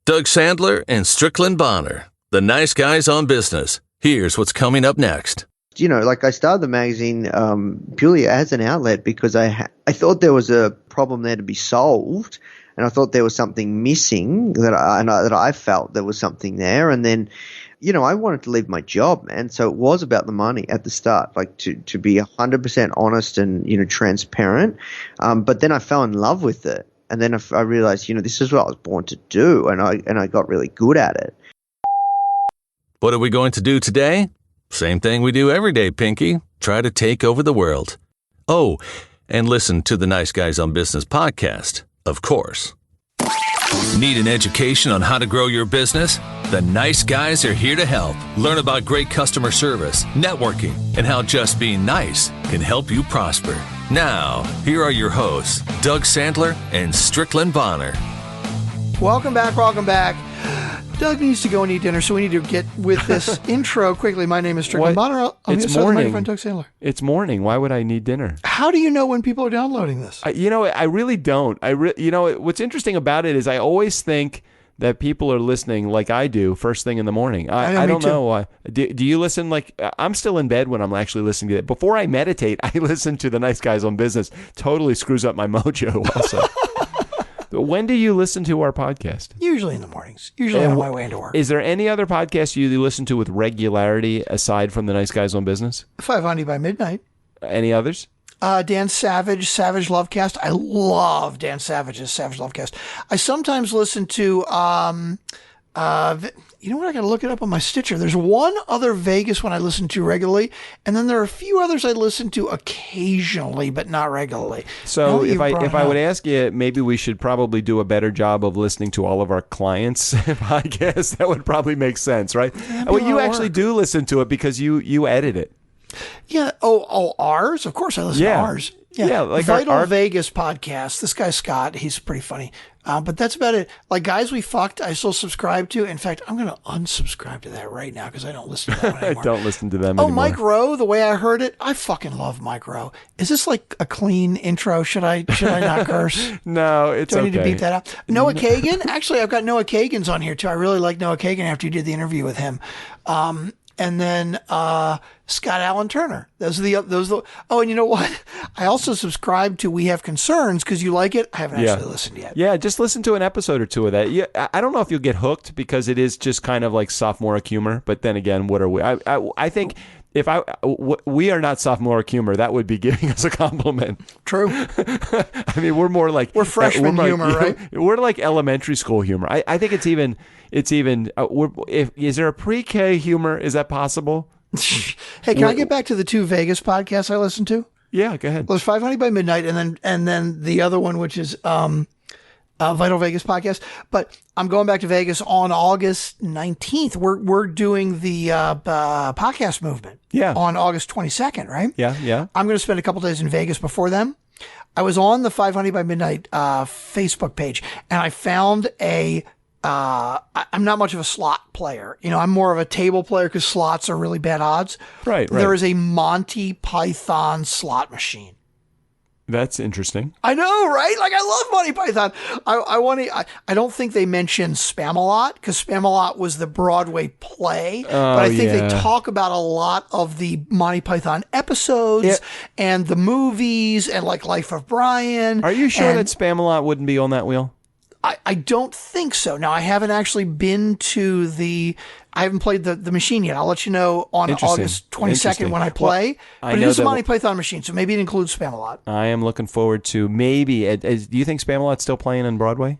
Doug Sandler and Strickland Bonner, the nice guys on business. Here's what's coming up next. You know, like I started the magazine purely as an outlet because I thought there was a problem there to be solved, and I thought there was something missing that I felt there was something there. And then, you know, I wanted to leave my job, man. So it was about the money at the start, like to be 100% honest and, you know, transparent. But then I fell in love with it. And then I realized, you know, this is what I was born to do. And I got really good at it. What are we going to do today? Same thing we do every day, Pinky. Try to take over the world. Oh, and listen to the Nice Guys on Business podcast, of course. Need an education on how to grow your business? The Nice Guys are here to help. Learn about great customer service, networking, and how just being nice can help you prosper. Now, here are your hosts, Doug Sandler and Strickland Bonner. Welcome back. Doug needs to go and eat dinner, so we need to get with this intro quickly. My name is Strickland Bonner. It's morning. My friend Doug Sandler. It's morning. Why would I need dinner? How do you know when people are downloading this? I really don't. What's interesting about it is I always think that people are listening like I do first thing in the morning. I don't know why. Do you listen? Like, I'm still in bed when I'm actually listening to it. Before I meditate, I listen to the Nice Guys on Business. Totally screws up my mojo also. When do you listen to our podcast? Usually in the mornings. Usually on my way into work. Is there any other podcast you listen to with regularity aside from the Nice Guys on Business? 500 by Midnight. Any others? Dan Savage, Savage Lovecast. I love Dan Savage's Savage Lovecast. I sometimes listen to, you know what? I got to look it up on my Stitcher. There's one other Vegas one I listen to regularly, and then there are a few others I listen to occasionally, but not regularly. So if I would ask you, maybe we should probably do a better job of listening to all of our clients' podcasts. That would probably make sense, right? Well, you actually do listen to it because you edit it. Yeah. Oh, ours? Of course I listen to ours. Yeah, like Vital Vegas podcast. This guy, Scott, he's pretty funny. But that's about it. Like Guys We Fucked, I still subscribe to. In fact, I'm going to unsubscribe to that right now because I don't listen to that one anymore. I don't listen to them anymore. Mike Rowe, the way I heard it, I fucking love Mike Rowe. Is this like a clean intro? Should I not curse? No, it's okay. Do I need to beat that out? Noah Kagan? Actually, I've got Noah Kagan's on here too. I really like Noah Kagan after you did the interview with him. And then Scott Allen Turner. Those are the. Oh, and you know what? I also subscribe to We Have Concerns because you like it. I haven't actually listened yet. Yeah, just listen to an episode or two of that. Yeah, I don't know if you'll get hooked because it is just kind of like sophomoric humor. But then again, what are we? I think if we are not sophomoric humor, that would be giving us a compliment. True. I mean, we're freshman humor, right? We're like elementary school humor. I think it's even. Is there a pre-K humor? Is that possible? Hey, can I get back to the two Vegas podcasts I listened to? Yeah, go ahead. Well, there's 500 by Midnight, and then the other one, which is Vital Vegas podcast. But I'm going back to Vegas on August 19th. We're doing the podcast movement. Yeah. On August 22nd, right? Yeah. I'm going to spend a couple days in Vegas before then. I was on the 500 by Midnight Facebook page, and I found I'm not much of a slot player. You know, I'm more of a table player because slots are really bad odds. Right. There is a Monty Python slot machine. That's interesting. I know, right? Like, I love Monty Python. I don't think they mention Spamalot because Spamalot was the Broadway play. But I think they talk about a lot of the Monty Python episodes and the movies and like Life of Brian. Are you sure that Spamalot wouldn't be on that wheel? I don't think so. Now, I haven't actually been to I haven't played the machine yet. I'll let you know on August 22nd when I play. Well, but it is a Monty Python machine, so maybe it includes Spamalot. I am looking forward to maybe. Do you think Spamalot's still playing on Broadway?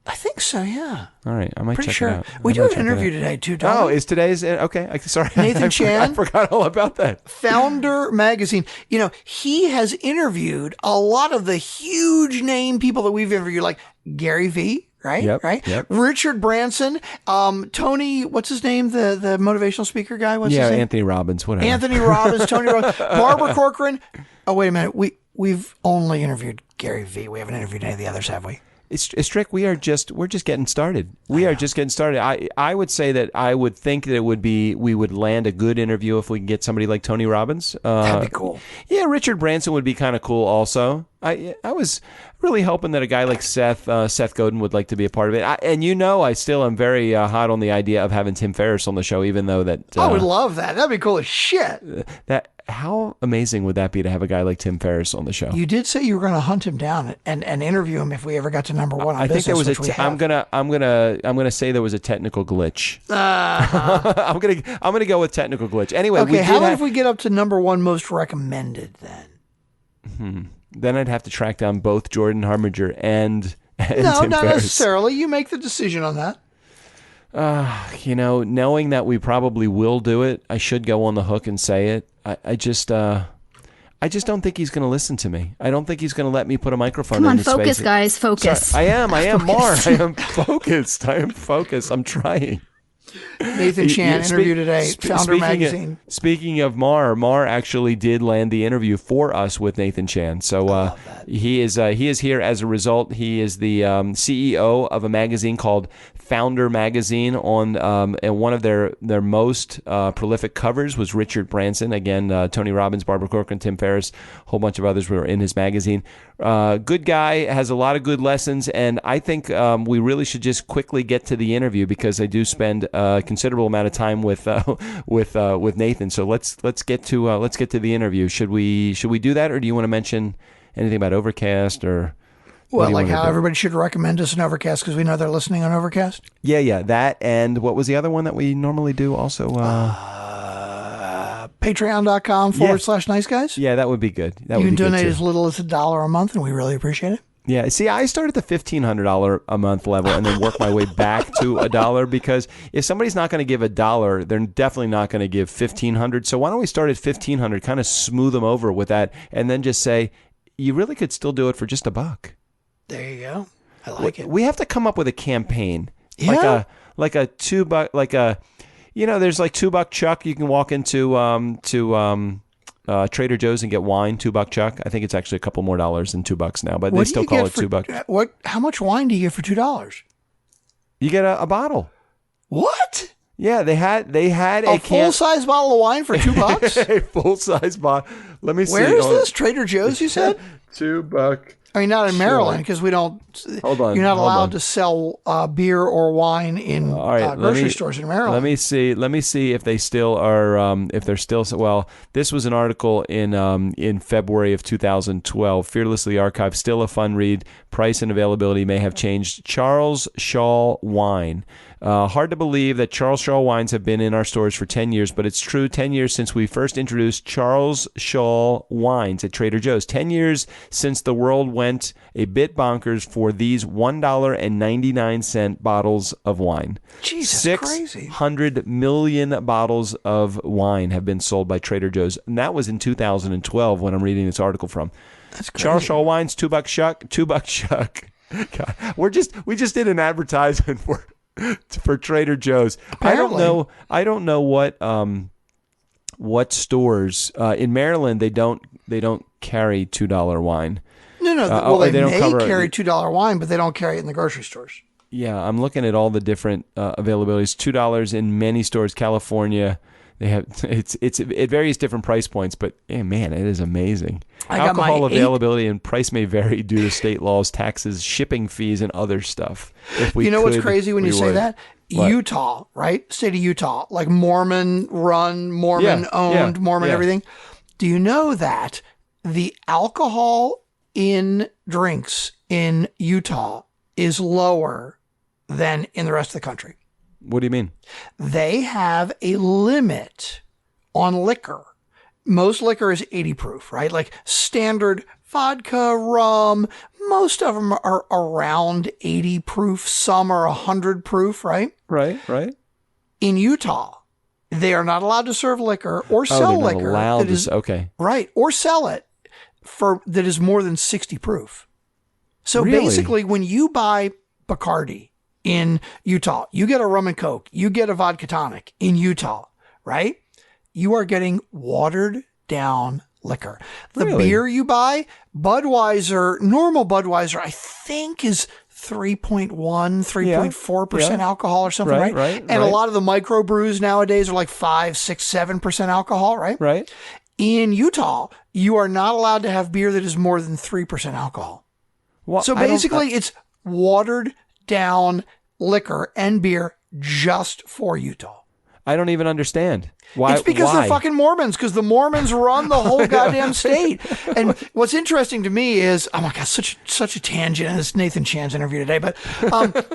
I think so, yeah. All right, I might check it out. We do have an interview today, too, don't we? Is today's... Okay, sorry. Nathan Chan. I forgot all about that. Foundr Magazine. You know, he has interviewed a lot of the huge name people that we've interviewed, like Gary Vee, right? Yep. Richard Branson, Tony, what's his name? The motivational speaker guy? What's his name? Anthony Robbins, whatever. Anthony Robbins, Tony Robbins, Barbara Corcoran. Oh, wait a minute. We've only interviewed Gary Vee. We haven't interviewed any of the others, have we? Strick, we're just getting started. We are just getting started. I would say that I would think that we would land a good interview if we can get somebody like Tony Robbins. That'd be cool. Yeah, Richard Branson would be kind of cool also. I was really hoping that a guy like Seth Godin would like to be a part of it. I still am very hot on the idea of having Tim Ferriss on the show, even though that... I would love that. That'd be cool as shit. How amazing would that be to have a guy like Tim Ferriss on the show? You did say you were going to hunt him down and interview him if we ever got to number one on I think business, there was I'm gonna say there was a technical glitch. I'm gonna go with technical glitch. Anyway, okay. How about if we get up to number one most recommended then? Then I'd have to track down both Jordan Harbinger and no, Tim not Ferriss. necessarily. You make the decision on that. Knowing that we probably will do it, I should go on the hook and say it. I just don't think he's going to listen to me. I don't think he's going to let me put a microphone in his face. Come on, focus, guys, focus. Sorry, I am, Mar. I am focused. I'm trying. Nathan Chan interview today, Foundr Magazine. Speaking of Mar actually did land the interview for us with Nathan Chan. So he is here as a result. He is the CEO of a magazine called Foundr Magazine. And one of their most prolific covers was Richard Branson. Again, Tony Robbins, Barbara Corcoran, Tim Ferriss, a whole bunch of others were in his magazine. Good guy, has a lot of good lessons, and I think we really should just quickly get to the interview because I do spend a considerable amount of time with Nathan. So let's get to the interview. Should we do that, or do you want to mention anything about Overcast or? Well, like how everybody should recommend us an Overcast because we know they're listening on Overcast. Yeah, that, and what was the other one that we normally do also? Patreon.com/nice guys. Yeah, that would be good. You can donate as little as $1 a month, and we really appreciate it. Yeah, see, I started at the $1,500 a month level and then work my way back to $1 because if somebody's not going to give $1, they're definitely not going to give $1,500. So why don't we start at $1,500, kind of smooth them over with that, and then just say you really could still do it for just $1. There you go. I like it. We have to come up with a campaign, yeah. like a $2, like a, there's like $2 Chuck. You can walk into Trader Joe's and get wine, $2 Chuck. I think it's actually a couple more dollars than $2 now, but they still call it $2. How much wine do you get for $2? You get a bottle. What? Yeah, they had a full-size bottle of wine for $2. A full-size bottle. Let me see. Where is this? Trader Joe's? You said $2. I mean, not in Maryland because we don't. Hold on. You're not allowed to sell beer or wine in grocery stores in Maryland. Let me see if they still are. If they're still. Well, this was an article in February of 2012. Fearlessly archived. Still a fun read. Price and availability may have changed. Charles Shaw Wine. Hard to believe that Charles Shaw wines have been in our stores for 10 years, but it's true. 10 years since we first introduced Charles Shaw wines at Trader Joe's. 10 years since the world went a bit bonkers for these $1.99 bottles of wine. Jesus, crazy. 600 million bottles of wine have been sold by Trader Joe's, and that was in 2012 when I'm reading this article from. That's crazy. Charles Shaw wines, $2 Chuck. $2 Chuck. God, we just did an advertisement for Trader Joe's. Apparently. I don't know what stores in Maryland they don't carry $2 wine. No. They may carry $2 wine, but they don't carry it in the grocery stores. Yeah, I'm looking at all the different availabilities. $2 in many stores. California, they have it's at various different price points, but man, it is amazing. Alcohol availability and price may vary due to state laws, taxes, shipping fees, and other stuff. What's crazy when you say that? What? Utah, right? State of Utah, like Mormon run, Mormon owned, Mormon everything. Do you know that the alcohol in drinks in Utah is lower than in the rest of the country? What do you mean? They have a limit on liquor. Most liquor is 80 proof, right? Like standard vodka, rum, most of them are around 80 proof. Some are 100 proof, right? Right. In Utah, they are not allowed to serve liquor or sell liquor. Right. Or sell it that is more than 60 proof. So basically, when you buy Bacardi in Utah, you get a rum and coke, you get a vodka tonic in Utah, right? You are getting watered down liquor. The beer you buy, Budweiser, normal Budweiser, I think is 3.1, 3.4% alcohol or something, right? And a lot of the microbrews nowadays are like 5, 6, 7% alcohol, right? Right. In Utah, you are not allowed to have beer that is more than 3% alcohol. Well, so basically, it's watered down liquor and beer just for Utah. I don't even understand. Why? It's because they're fucking Mormons, because the Mormons run the whole goddamn state. And what's interesting to me is, oh my God, such a tangent in this Nathan Chan's interview today. But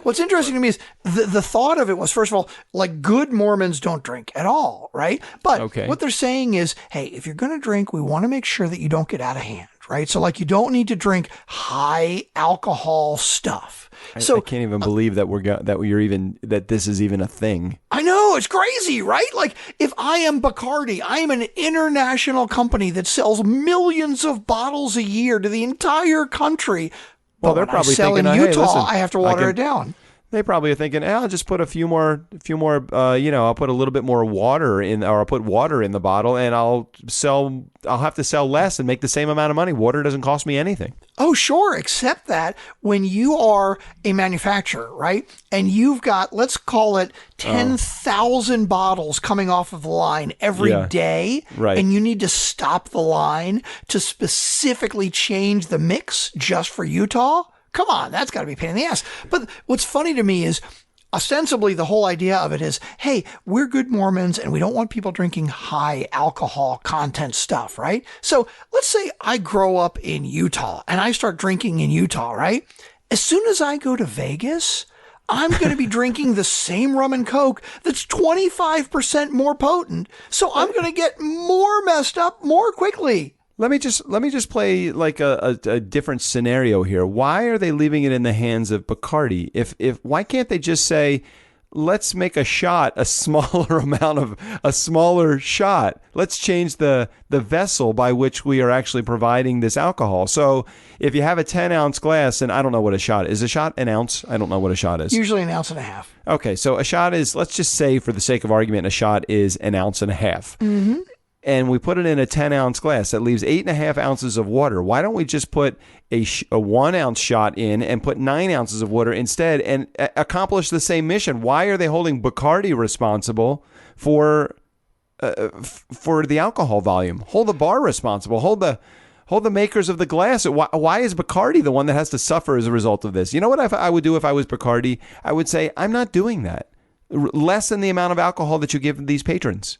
what's interesting to me is the thought of it was, first of all, like good Mormons don't drink at all, right? But what they're saying is, hey, if you're going to drink, we want to make sure that you don't get out of hand, right? So like you don't need to drink high alcohol stuff. I can't even believe that this is even a thing. I know, it's crazy, right? Like if I am Bacardi, I am an international company that sells millions of bottles a year to the entire country. Well, they're probably thinking, in Utah, hey, listen, I have to water it down. They probably are thinking, I'll just put a few more, I'll put a little bit more water in, or I'll put water in the bottle, and I'll have to sell less and make the same amount of money. Water doesn't cost me anything. Oh, sure. Except that when you are a manufacturer, right, and you've got, let's call it 10,000 bottles coming off of the line every day, right, and you need to stop the line to specifically change the mix just for Utah. Come on, that's got to be a pain in the ass. But what's funny to me is, ostensibly, the whole idea of it is, hey, we're good Mormons and we don't want people drinking high alcohol content stuff, right? So let's say I grow up in Utah and I start drinking in Utah, right? As soon as I go to Vegas, I'm going to be drinking the same rum and coke that's 25% more potent. So I'm going to get more messed up more quickly. Let me just play like a different scenario here. Why are they leaving it in the hands of Bacardi? If why can't they just say, let's make a shot, a smaller shot. Let's change the vessel by which we are actually providing this alcohol. So if you have a 10-ounce glass, and I don't know what a shot is. A shot an ounce? I don't know what a shot is. Usually an ounce and a half. Okay, so a shot is, let's just say for the sake of argument, a shot is an ounce and a half. Mm-hmm. And we put it in a 10-ounce glass. That leaves 8.5 ounces of water. Why don't we just put a 1-ounce shot in and put 9 ounces of water instead and accomplish the same mission? Why are they holding Bacardi responsible for the alcohol volume? Hold the bar responsible. Hold the makers of the glass. Why is Bacardi the one that has to suffer as a result of this? You know what I would do if I was Bacardi? I would say, I'm not doing that. Lessen the amount of alcohol that you give these patrons.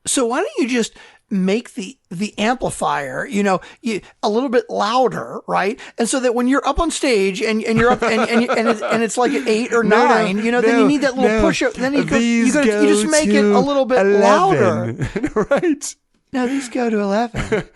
So why don't you just make the amplifier, a little bit louder, right? And so that when you're up on stage and you're up and it's like an 8 or 9, then you need that little push up. Then you just make it a little bit 11. Louder, right? No, these go to 11.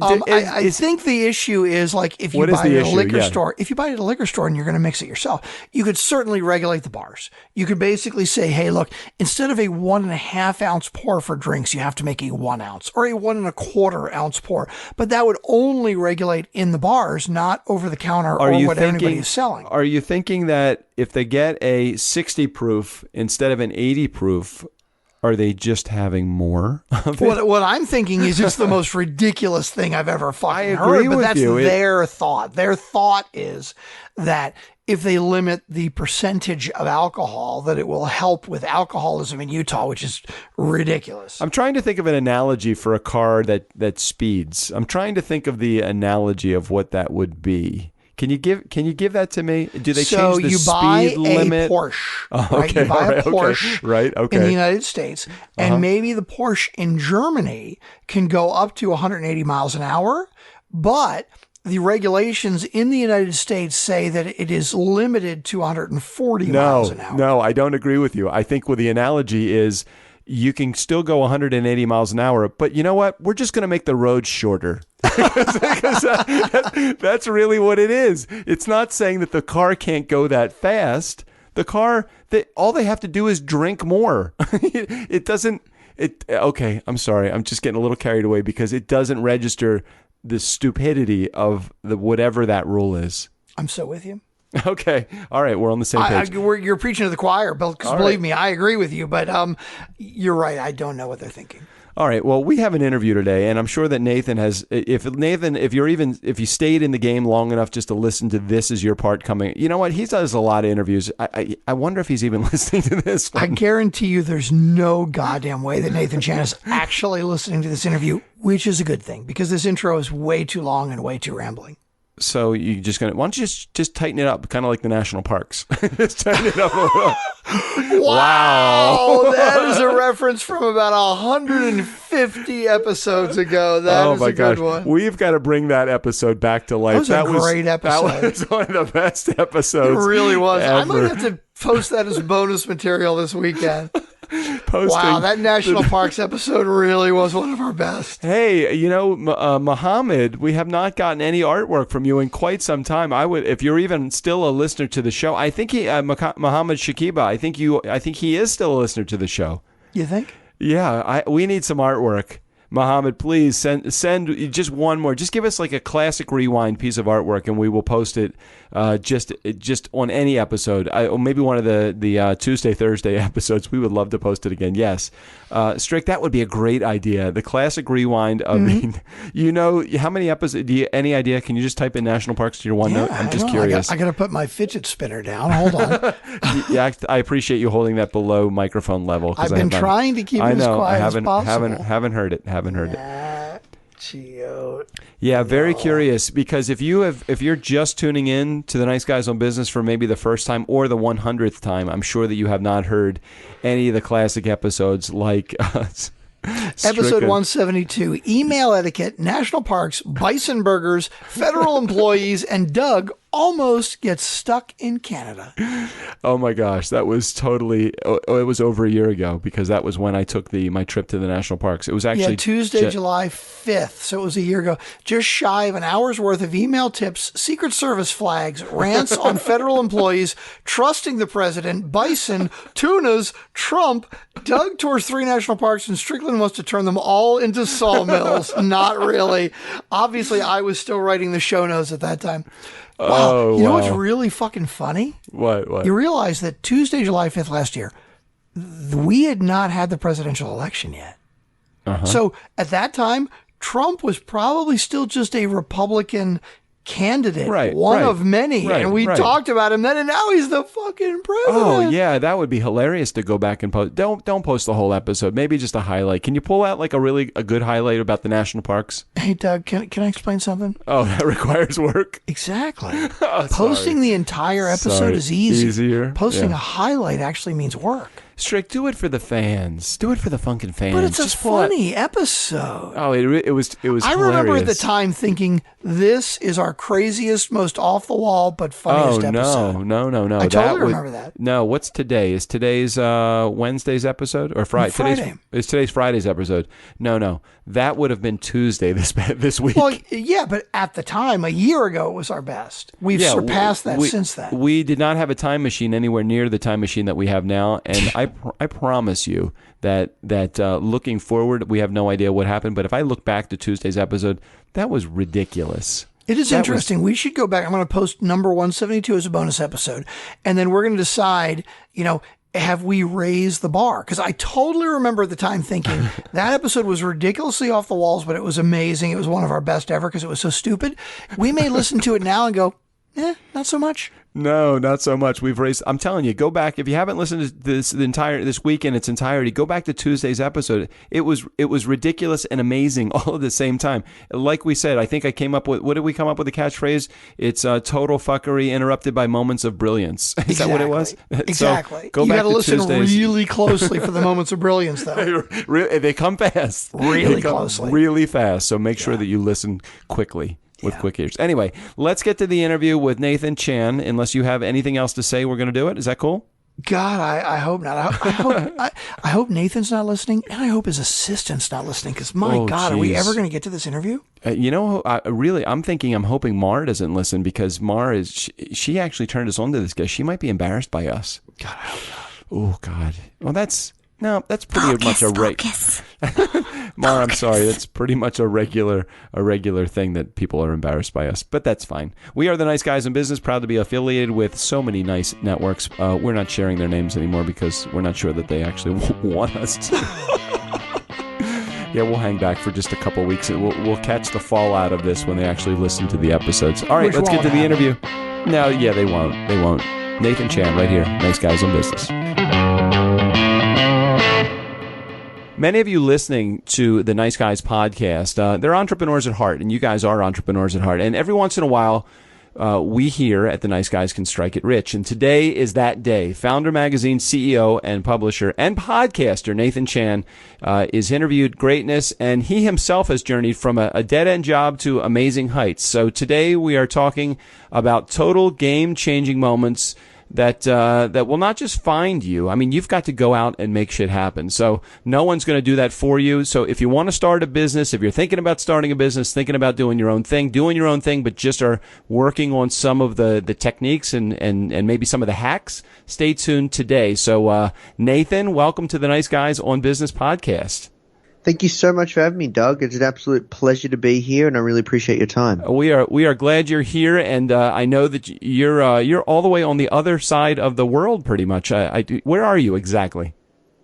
I think the issue is like if you buy it at a liquor store. If you buy it at a liquor store and you're going to mix it yourself, you could certainly regulate the bars. You could basically say, hey, look, instead of a 1.5 ounce pour for drinks, you have to make a 1 ounce or a 1.25 ounce pour. But that would only regulate in the bars, not over the counter or what anybody is selling. Are you thinking that if they get a 60 proof instead of an 80 proof, are they just having more of it? What I'm thinking is it's the most ridiculous thing I've ever fucking heard, but that's their thought. Their thought is that if they limit the percentage of alcohol, that it will help with alcoholism in Utah, which is ridiculous. I'm trying to think of an analogy for a car that speeds. I'm trying to think of the analogy of what that would be. Can you give that to me? Do they change the speed limit? So you buy a Porsche, right? You buy a Porsche in the United States, and maybe the Porsche in Germany can go up to 180 miles an hour, but the regulations in the United States say that it is limited to 140 miles an hour. No, I don't agree with you. I think the analogy is you can still go 180 miles an hour, but you know what? We're just going to make the roads shorter. Because that's really what it is. It's not saying that the car can't go that fast. The car, all they have to do is drink more. Okay, I'm sorry. I'm just getting a little carried away because it doesn't register the stupidity of whatever that rule is. I'm so with you. Okay. All right. We're on the same page. You're preaching to the choir, because believe me, I agree with you, but you're right. I don't know what they're thinking. All right. Well, we have an interview today, and I'm sure that Nathan has. If you stayed in the game long enough just to listen to This Is Your Part coming, you know what? He does a lot of interviews. I wonder if he's even listening to this one. I guarantee you, there's no goddamn way that Nathan Chan is actually listening to this interview, which is a good thing because this intro is way too long and way too rambling. So why don't you just tighten it up, kind of like the national parks? Just tighten it up a little. Wow, that is a reference from about 150 episodes ago. That is a good one. We've got to bring that episode back to life. That was a great episode. That was one of the best episodes. It really was. Ever. I might have to post that as bonus material this weekend. Wow, that National Parks episode really was one of our best. Hey, Muhammad, we have not gotten any artwork from you in quite some time. I would, if you're even still a listener to the show. I think Muhammad Shakiba. I think he is still a listener to the show. You think? Yeah, we need some artwork. Muhammad, please send just one more. Just give us like a classic rewind piece of artwork, and we will post it just on any episode. Or maybe one of the Tuesday, Thursday episodes. We would love to post it again. Yes, Strick, that would be a great idea. The classic rewind of how many episodes? Any idea? Can you just type in National Parks to your OneNote? I'm just curious. I got to put my fidget spinner down. Hold on. Yeah, I appreciate you holding that below microphone level. I've been trying to keep it as quiet as possible. Haven't heard it. Yeah, very curious, because if you're just tuning in to the Nice Guys on Business for maybe the first time or the 100th time, I'm sure that you have not heard any of the classic episodes like Episode 172, email etiquette, national parks, bison burgers, federal employees, and Doug almost gets stuck in Canada. Oh my gosh, that was totally, it was over a year ago, because that was when I took my trip to the national parks. It was actually Tuesday, July 5th, so it was a year ago. Just shy of an hour's worth of email tips, Secret Service flags, rants on federal employees, trusting the president, bison, tunas, Trump. Doug tours 3 national parks, and Strickland wants to turn them all into sawmills. Not really. Obviously, I was still writing the show notes at that time. Wow. Oh, you know what's really fucking funny? What? You realize that Tuesday, July 5th last year, we had not had the presidential election yet. Uh-huh. So at that time, Trump was probably still just a Republican candidate, one of many, and we talked about him then, and now he's the fucking president. Oh yeah, that would be hilarious to go back and post. Don't post the whole episode. Maybe just a highlight. Can you pull out like a good highlight about the national parks? Hey Doug, can I explain something? Oh, that requires work. Exactly. Posting the entire episode is easier. Posting a highlight actually means work. Strick, do it for the fans. Do it for the funkin' fans. But it's a funny episode. Oh, it was I remember at the time thinking, this is our craziest, most off-the-wall, but funniest episode. No. I totally remember that. No, what's today? Is today's Wednesday's episode? Or Friday? It's today's Friday's episode. No. That would have been Tuesday this week. Well, yeah, but at the time, a year ago, it was our best. We've surpassed that since then. We did not have a time machine anywhere near the time machine that we have now, and I promise you that looking forward, we have no idea what happened. But if I look back to Tuesday's episode, that was ridiculous. It is interesting. We should go back. I'm going to post number 172 as a bonus episode, and then we're going to decide, have we raised the bar? Because I totally remember at the time thinking that episode was ridiculously off the walls, but it was amazing. It was one of our best ever because it was so stupid. We may listen to it now and go, not so much. No, not so much. We've raised. I'm telling you, go back if you haven't listened to this week in its entirety. Go back to Tuesday's episode. It was ridiculous and amazing all at the same time. Like we said, I think I came up with. What did we come up with the catchphrase? It's total fuckery interrupted by moments of brilliance. Is that what it was? Exactly. So you got to listen really closely for the moments of brilliance, though. They come fast. Really closely. Really fast. So make sure that you listen quickly. With quick ears. Anyway, let's get to the interview with Nathan Chan. Unless you have anything else to say, we're going to do it. Is that cool? God, I hope not. I hope Nathan's not listening, and I hope his assistant's not listening. Because God, are we ever going to get to this interview? I'm hoping Mar doesn't listen, because Mar she actually turned us on to this guy. She might be embarrassed by us. God, I hope not. Oh God. Well, that's pretty much a Mar, I'm sorry. That's pretty much a regular thing that people are embarrassed by us, but that's fine. We are the Nice Guys in Business, proud to be affiliated with so many nice networks. We're not sharing their names anymore because we're not sure that they actually want us to. Yeah, we'll hang back for just a couple weeks, and we'll catch the fallout of this when they actually listen to the episodes. All right, let's get to the interview. No, yeah, they won't. Nathan Chan right here. Nice Guys on Business. Many of you listening to the Nice Guys podcast, they're entrepreneurs at heart, and you guys are entrepreneurs at heart. And every once in a while, we here at the Nice Guys can strike it rich. And today is that day. Foundr Magazine CEO and publisher and podcaster Nathan Chan is interviewed greatness, and he himself has journeyed from a dead-end job to amazing heights. So today we are talking about total game-changing moments that will not just find you. I mean, you've got to go out and make shit happen. So no one's going to do that for you. So if you want to start a business, if you're thinking about starting a business, thinking about doing your own thing, but just are working on some of the techniques and maybe some of the hacks, stay tuned today. So Nathan, welcome to the Nice Guys on Business podcast. Thank you so much for having me, Doug. It's an absolute pleasure to be here, and I really appreciate your time. We are glad you're here, and I know that you're all the way on the other side of the world, pretty much. Where are you exactly?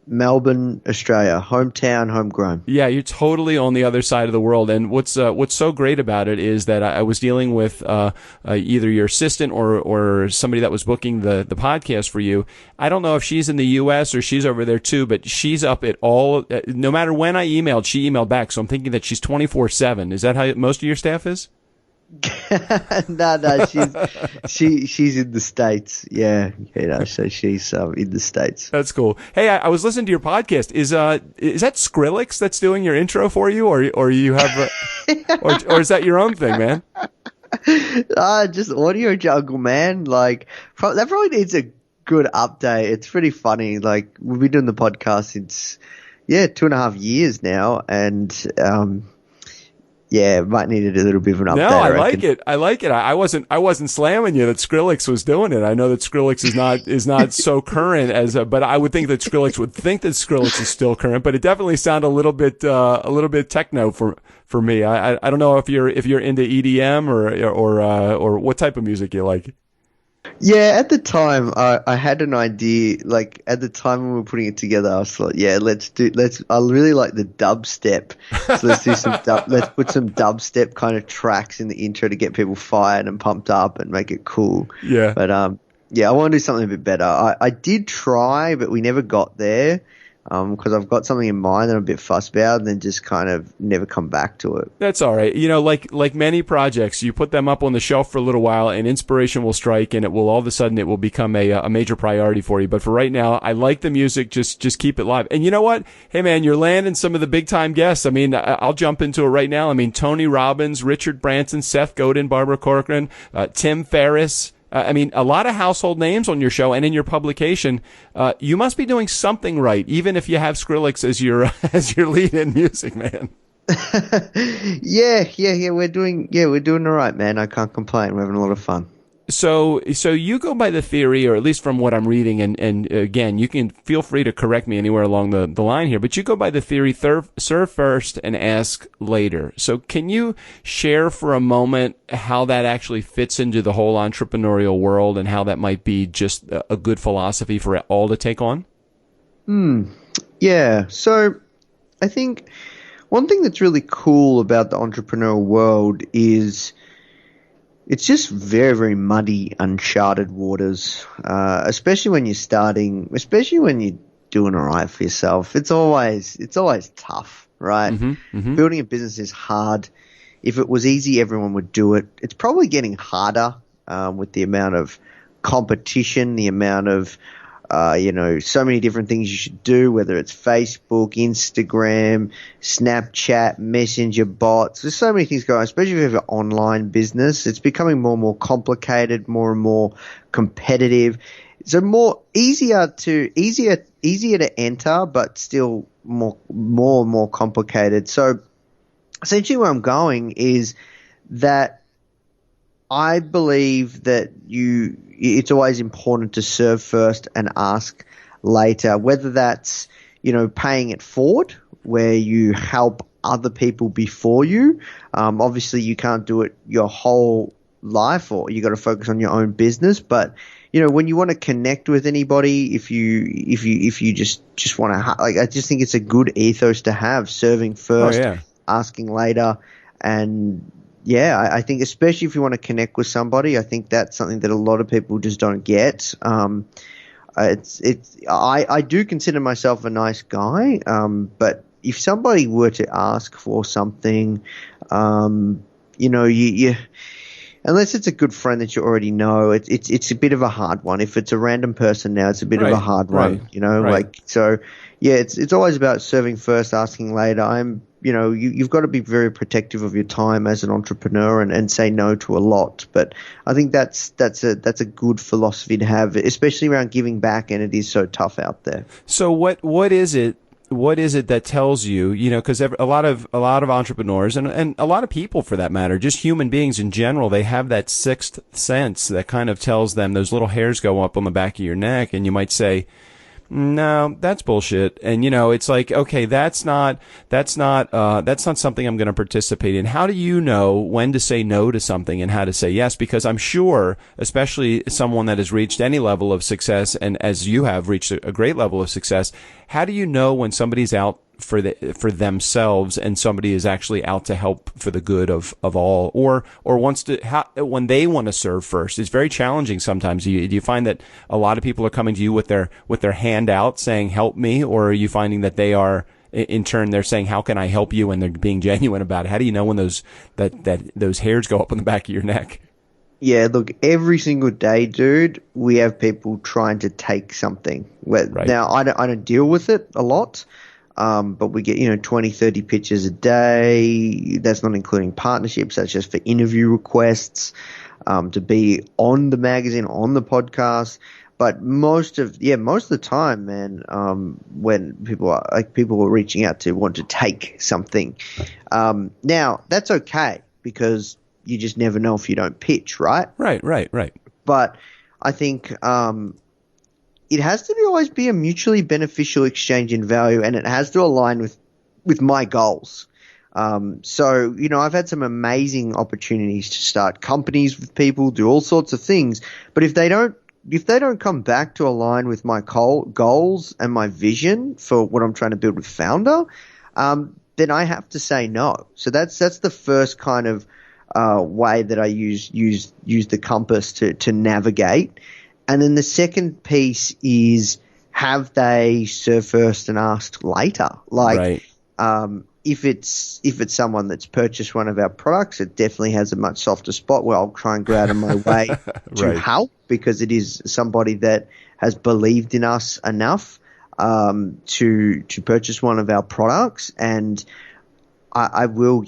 Melbourne, Australia, hometown, homegrown. Yeah, you're totally on the other side of the world. And what's so great about it is that I was dealing with either your assistant or somebody that was booking the podcast for you. I don't know if she's in the U.S. or she's over there too, but she's up at all. No matter when I emailed, she emailed back. So I'm thinking that she's 24/7. Is that how most of your staff is? No, she's in the States. Yeah, so she's in the States. That's cool. Hey, I was listening to your podcast. Is that Skrillex that's doing your intro for you, or you have, or is that your own thing, man? Just audio jungle, man. Like that probably needs a good update. It's pretty funny. Like we've been doing the podcast since 2.5 years now, and yeah, might need a little bit of an update. No, I like it. I wasn't slamming you that Skrillex was doing it. I know that Skrillex is not so current but I would think that Skrillex would think that Skrillex is still current. But it definitely sounded a little bit techno for me. I don't know if you're into EDM or what type of music you like. Yeah, at the time, I had an idea. Like at the time when we were putting it together, I was like, "Yeah, I really like the dubstep. So let's do let's put some dubstep kind of tracks in the intro to get people fired and pumped up and make it cool." Yeah. But I want to do something a bit better. I did try, but we never got there. Because I've got something in mind that I'm a bit fussed about, and then just kind of never come back to it. That's all right. Like many projects, you put them up on the shelf for a little while, and inspiration will strike, and it will all of a sudden it will become a major priority for you. But for right now, I like the music. Just keep it live. And you know what? Hey man, you're landing some of the big time guests. I mean, I'll jump into it right now. I mean, Tony Robbins, Richard Branson, Seth Godin, Barbara Corcoran, Tim Ferriss. I mean, a lot of household names on your show and in your publication. You must be doing something right, even if you have Skrillex as your lead in music, man. Yeah. We're doing all right, man. I can't complain. We're having a lot of fun. So you go by the theory, or at least from what I'm reading, and again, you can feel free to correct me anywhere along the line here, but you go by the theory, serve first and ask later. So can you share for a moment how that actually fits into the whole entrepreneurial world and how that might be just a good philosophy for it all to take on? Yeah. So I think one thing that's really cool about the entrepreneurial world is it's just very, very muddy, uncharted waters, especially when you're starting, especially when you're doing all right for yourself. It's always tough, right? Mm-hmm. Building a business is hard. If it was easy, everyone would do it. It's probably getting harder with the amount of competition, the amount of so many different things you should do, whether it's Facebook, Instagram, Snapchat, Messenger bots. There's so many things going on, especially if you have an online business. It's becoming more and more complicated, more and more competitive. So easier to enter, but still more and more complicated. So essentially where I'm going is that I believe that it's always important to serve first and ask later, whether that's, paying it forward where you help other people before you. Obviously you can't do it your whole life, or you got to focus on your own business, but when you want to connect with anybody, if you just want to, like, I just think it's a good ethos to have, serving first, asking later. And yeah, I think especially if you want to connect with somebody, I think that's something that a lot of people just don't get. I do consider myself a nice guy, but if somebody were to ask for something, you unless it's a good friend that you already know, it's a bit of a hard one. If it's a random person now, it's a bit of a hard one, so yeah, it's always about serving first, asking later. You've got to be very protective of your time as an entrepreneur and say no to a lot. But I think that's a good philosophy to have, especially around giving back, and it is so tough out there. So what is it? What is it that tells you, because a lot of entrepreneurs and a lot of people for that matter, just human beings in general, they have that sixth sense that kind of tells them, those little hairs go up on the back of your neck, and you might say, no, that's bullshit. And it's like, okay, that's not something I'm going to participate in. How do you know when to say no to something and how to say yes? Because I'm sure, especially someone that has reached any level of success, and as you have reached a great level of success, how do you know when somebody's out for themselves and somebody is actually out to help for the good of all, or wants to, when they want to serve first? It's very challenging sometimes. Do you find that a lot of people are coming to you with their hand out saying, help me, or are you finding that they are, in turn, they're saying, how can I help you, and they're being genuine about it? How do you know when those hairs go up on the back of your neck? Yeah, look, every single day, dude, we have people trying to take something. Right. Now, I don't deal with it a lot. But we get, 20, 30 pitches a day. That's not including partnerships. That's just for interview requests, to be on the magazine, on the podcast. But most of the time, man, when people are reaching out to want to take something, now that's okay, because you just never know if you don't pitch, right? Right. But I think, it has to always be a mutually beneficial exchange in value, and it has to align with my goals. So, I've had some amazing opportunities to start companies with people, do all sorts of things. But if they don't come back to align with my goals and my vision for what I'm trying to build with Foundr, then I have to say no. So that's the first kind of way that I use the compass to navigate. And then the second piece is, have they served first and asked later? Like, right. If it's someone that's purchased one of our products, it definitely has a much softer spot where I'll try and go out of my way to help, because it is somebody that has believed in us enough to purchase one of our products. And I will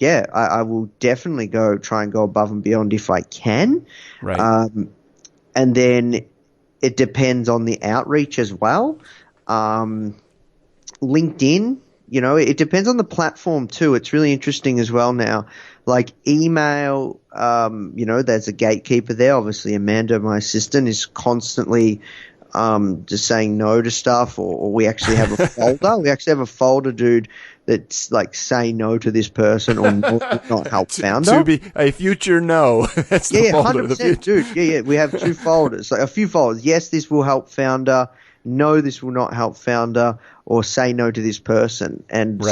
definitely try and go above and beyond if I can. Right. And then it depends on the outreach as well. LinkedIn, it depends on the platform too. It's really interesting as well now. Like email, there's a gatekeeper there. Obviously, Amanda, my assistant, is constantly just saying no to stuff, or we actually have a folder. We actually have a folder, dude, that's like, say no to this person, or not help Foundr. To be a future no. That's the folder 100%, of the future. Dude. Yeah. We have two folders, like a few folders. Yes, this will help Foundr. No, this will not help Foundr, or say no to this person. And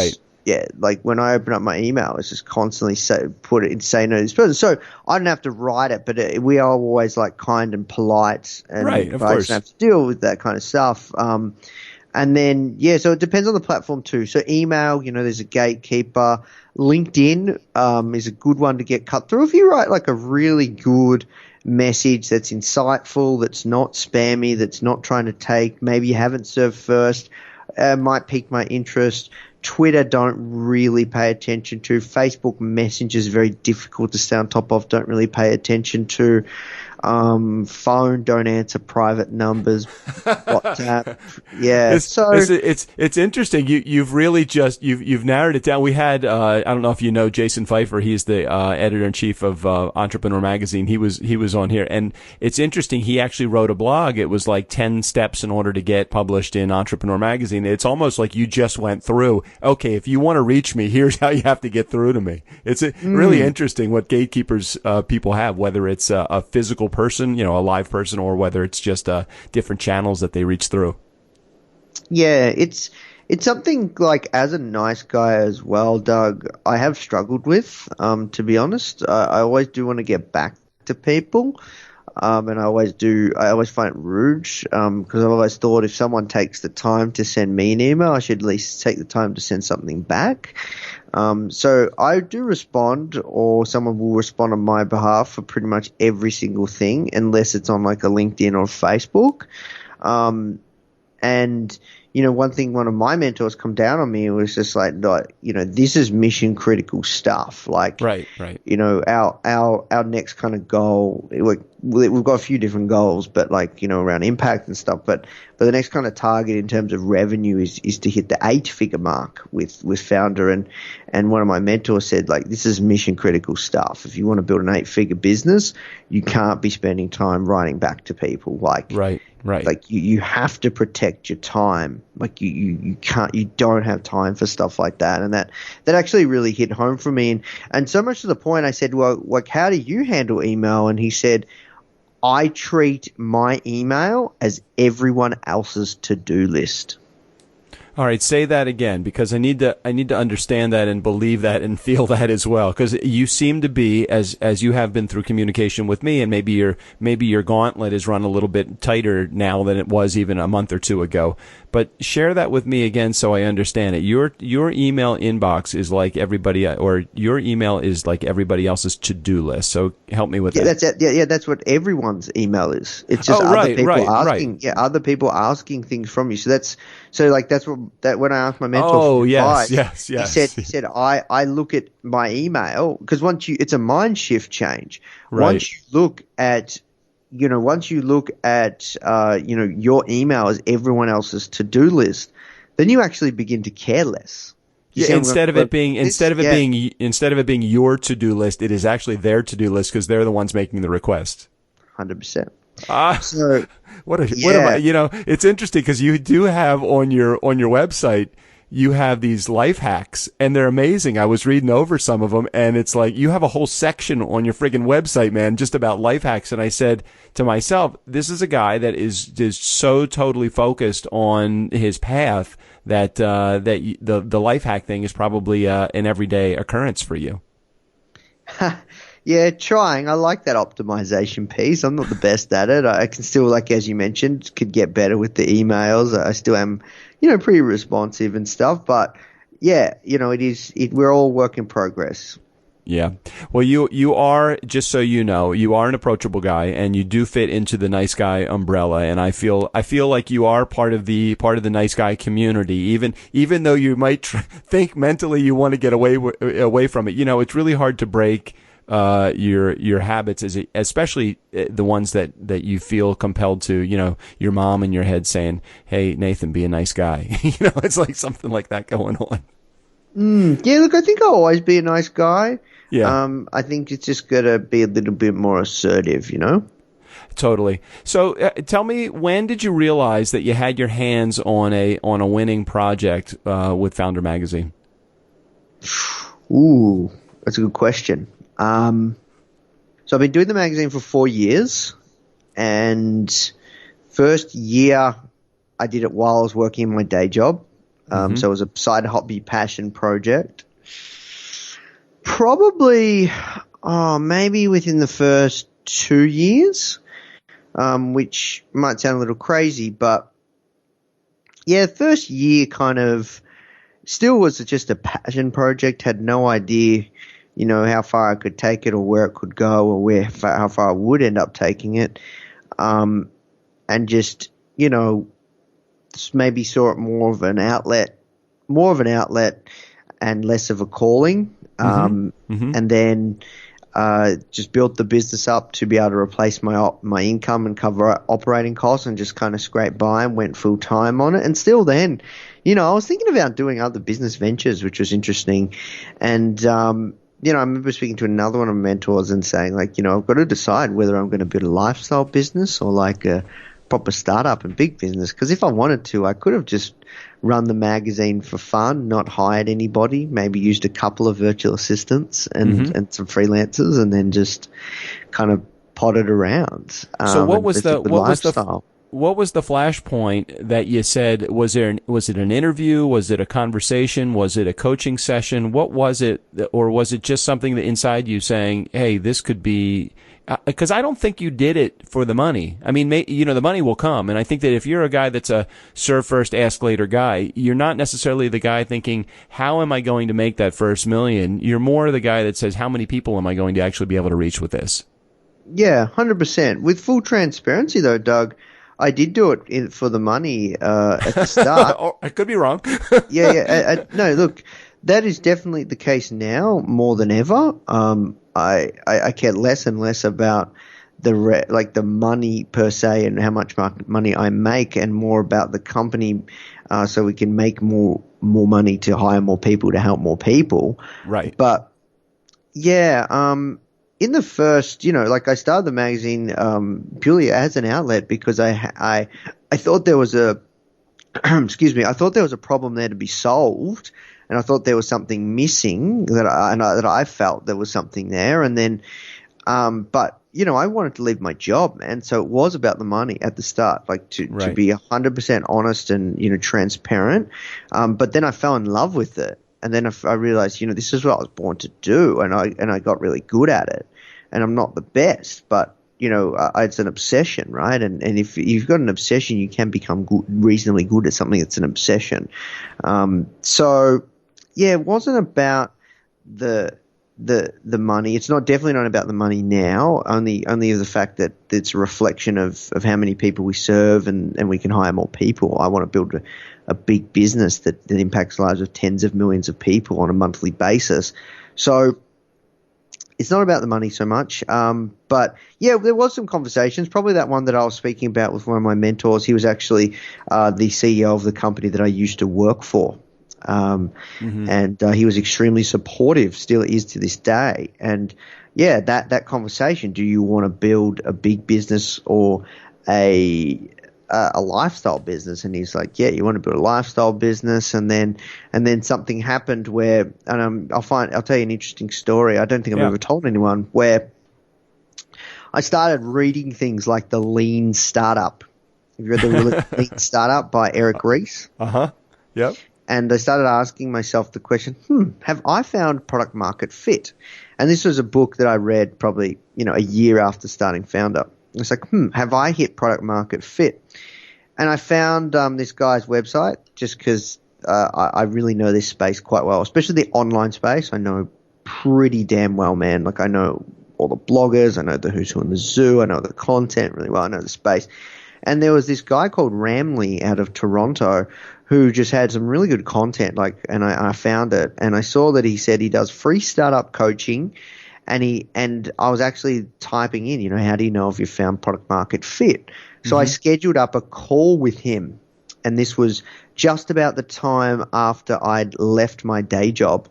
yeah, like when I open up my email, it's just constantly say no to this person. So I don't have to write it, but we are always like kind and polite, and of I course don't have to deal with that kind of stuff. And then, so it depends on the platform too. So email, there's a gatekeeper. LinkedIn is a good one to get cut through. If you write like a really good message that's insightful, that's not spammy, that's not trying to take, maybe you haven't served first, might pique my interest. Twitter, don't really pay attention to. Facebook Messenger is very difficult to stay on top of, don't really pay attention to. Phone, don't answer private numbers. WhatsApp, it's interesting. You've really just you've narrowed it down. We had I don't know if you know Jason Pfeiffer. He's the editor in chief of Foundr Magazine. He was on here, and it's interesting. He actually wrote a blog. It was like 10 steps in order to get published in Foundr Magazine. It's almost like you just went through. Okay, if you want to reach me, here's how you have to get through to me. It's really interesting what gatekeepers people have, whether it's a physical actual person, a live person, or whether it's just different channels that they reach through. Yeah, it's something like, as a nice guy as well, Doug, I have struggled with, to be honest. I always do want to get back to people. And I always find it rude, because I've always thought if someone takes the time to send me an email, I should at least take the time to send something back. So I do respond, or someone will respond on my behalf for pretty much every single thing, unless it's on like a LinkedIn or Facebook. And one thing one of my mentors come down on me was just like, this is mission critical stuff. Like, right. Our next kind of goal, we've got a few different goals, but around impact and stuff. But the next kind of target in terms of revenue is to hit the 8-figure mark with Foundr. And one of my mentors said, like, this is mission critical stuff. If you want to build an 8-figure business, you can't be spending time writing back to people. Like, right. Like you have to protect your time. Like you don't have time for stuff like that. And that actually really hit home for me. And so much to the point I said, well, like, how do you handle email? And he said, I treat my email as everyone else's to-do list. All right, say that again, because I need to understand that and believe that and feel that as well. Because you seem to be, as you have been through communication with me, and maybe your gauntlet is run a little bit tighter now than it was even a month or two ago. But share that with me again so I understand it. Your email inbox is like everybody, or your email is like everybody else's to-do list. So help me with that. That's what everyone's email is. It's just other people asking. Yeah, other people asking things from you. So that's what when I asked my mentor. Oh, yes. He said I look at my email, because it's a mind shift change. Right. Once you look at your email as everyone else's to-do list, then you actually begin to care less. Instead of it being your to-do list, it is actually their to-do list, because they're the ones making the request. 100%. So it's interesting, because you do have on your website, you have these life hacks, and they're amazing. I was reading over some of them, and it's like you have a whole section on your friggin' website, man, just about life hacks. And I said to myself, this is a guy that is so totally focused on his path that the life hack thing is probably an everyday occurrence for you. Yeah, trying. I like that optimization piece. I'm not the best at it. I can still, like, as you mentioned, could get better with the emails. I still am, pretty responsive and stuff. But yeah, we're all work in progress. Yeah. Well, you are, just so you know, you are an approachable guy, and you do fit into the nice guy umbrella. And I feel like you are part of the nice guy community, even though you might think mentally you want to get away from it. It's really hard to break your habits, especially the ones that you feel compelled to. Your mom in your head saying, "Hey, Nathan, be a nice guy." It's like something like that going on. Yeah, look, I think I'll always be a nice guy. Yeah. I think it's just got to be a little bit more assertive, Totally. So tell me, when did you realize that you had your hands on a winning project with Foundr Magazine? Ooh, that's a good question. So I've been doing the magazine for 4 years, and first year I did it while I was working in my day job. So it was a side hobby passion project. Probably, maybe within the first 2 years, which might sound a little crazy, but yeah, first year kind of still was just a passion project. Had no idea, how far I could take it or where it could go or how far I would end up taking it. And just, maybe saw it more of an outlet and less of a calling. And then just built the business up to be able to replace my income and cover operating costs, and just kind of scraped by and went full time on it. And still then, I was thinking about doing other business ventures, which was interesting. And, I remember speaking to another one of my mentors and saying, like, I've got to decide whether I'm going to build a lifestyle business or like a proper startup and big business. Because if I wanted to, I could have just run the magazine for fun, not hired anybody, maybe used a couple of virtual assistants and some freelancers, and then just kind of potted around. So what was the lifestyle. What was the flashpoint that you said? Was it an interview? Was it a conversation? Was it a coaching session? What was it? Or was it just something that inside you saying, hey, this could be, because I don't think you did it for the money. I mean, the money will come. And I think that if you're a guy that's a serve first, ask later guy, you're not necessarily the guy thinking, how am I going to make that first $1 million? You're more the guy that says, how many people am I going to actually be able to reach with this? Yeah, 100%. With full transparency though, Doug, I did do it for the money at the start. Oh, I could be wrong. Yeah. No, look, that is definitely the case now more than ever. I care less and less about the money per se and how much money I make, and more about the company, so we can make more money to hire more people to help more people. Right. But yeah, in the first, I started the magazine purely as an outlet because I thought there was a I thought there was a problem there to be solved, and I thought there was something missing that I felt there was something there, and then but I wanted to leave my job, man. So it was about the money at the start, to be 100% honest and transparent. But then I fell in love with it. And then I realized, this is what I was born to do, and I got really good at it. And I'm not the best, but it's an obsession, right? And if you've got an obsession, you can become reasonably good at something that's an obsession. So yeah, it wasn't about the money. It's definitely not about the money now. Only the fact that it's a reflection of how many people we serve, and we can hire more people. I want to build a big business that impacts the lives of tens of millions of people on a monthly basis. So it's not about the money so much. But yeah, there was some conversations. Probably that one that I was speaking about with one of my mentors. He was actually the CEO of the company that I used to work for. And he was extremely supportive, still is to this day. And yeah, that conversation, do you want to build a big business or a lifestyle business? And he's like, yeah, you want to build a lifestyle business. And then something happened where, and I'll tell you an interesting story. I don't think I've ever told anyone, where I started reading things like The Lean Startup. Have you read The Lean Startup by Eric Ries? Yep. And I started asking myself the question, have I found product market fit? And this was a book that I read probably, a year after starting Foundr. It's like, have I hit product market fit? And I found this guy's website just because I really know this space quite well, especially the online space. I know pretty damn well, man. Like, I know all the bloggers. I know the who's who in the zoo. I know the content really well. I know the space. And there was this guy called Ramley out of Toronto who just had some really good content. And I found it, and I saw that he said he does free startup coaching. And I was actually typing in, how do you know if you found product market fit? So I scheduled up a call with him, and this was just about the time after I'd left my day job.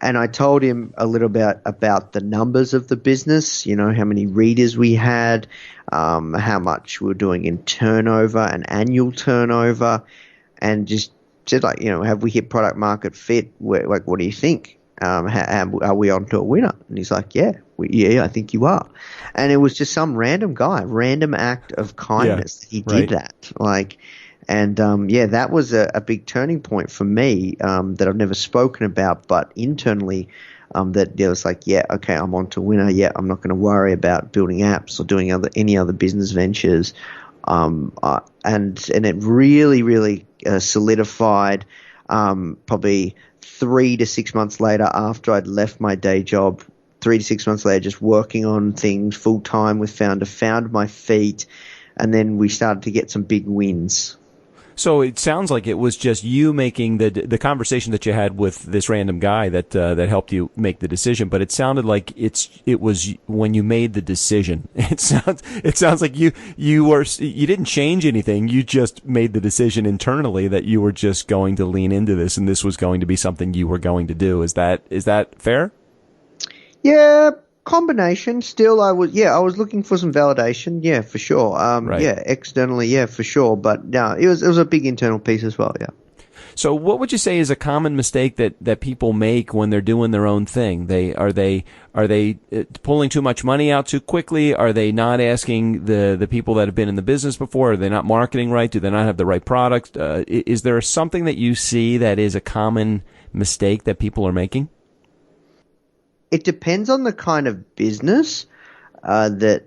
And I told him a little bit about the numbers of the business, how many readers we had, how much we were doing in turnover and annual turnover, and just said, have we hit product market fit? What do you think? Are we on to a winner? And he's like, yeah, I think you are. And it was just some random act of kindness that he did that. That was a big turning point for me, that I've never spoken about, but internally, that it was like, yeah, okay, I'm on to a winner. Yeah, I'm not going to worry about building apps or doing any other business ventures. And it really, really solidified, probably 3 to 6 months later after I'd left my day job, 3 to 6 months later, just working on things full time with Foundr, found my feet, and then we started to get some big wins. So it sounds like it was just you making the conversation that you had with this random guy that helped you make the decision. But it sounded like it was when you made the decision. It sounds like you didn't change anything. You just made the decision internally that you were just going to lean into this, and this was going to be something you were going to do. Is that fair? Yeah. Combination. Still, I was looking for some validation. Yeah, for sure. Externally, yeah, for sure. But no, it was a big internal piece as well. Yeah. So what would you say is a common mistake that people make when they're doing their own thing? Are they pulling too much money out too quickly? Are they not asking the people that have been in the business before? Are they not marketing right? Do they not have the right product? Is there something that you see that is a common mistake that people are making? It depends on the kind of business that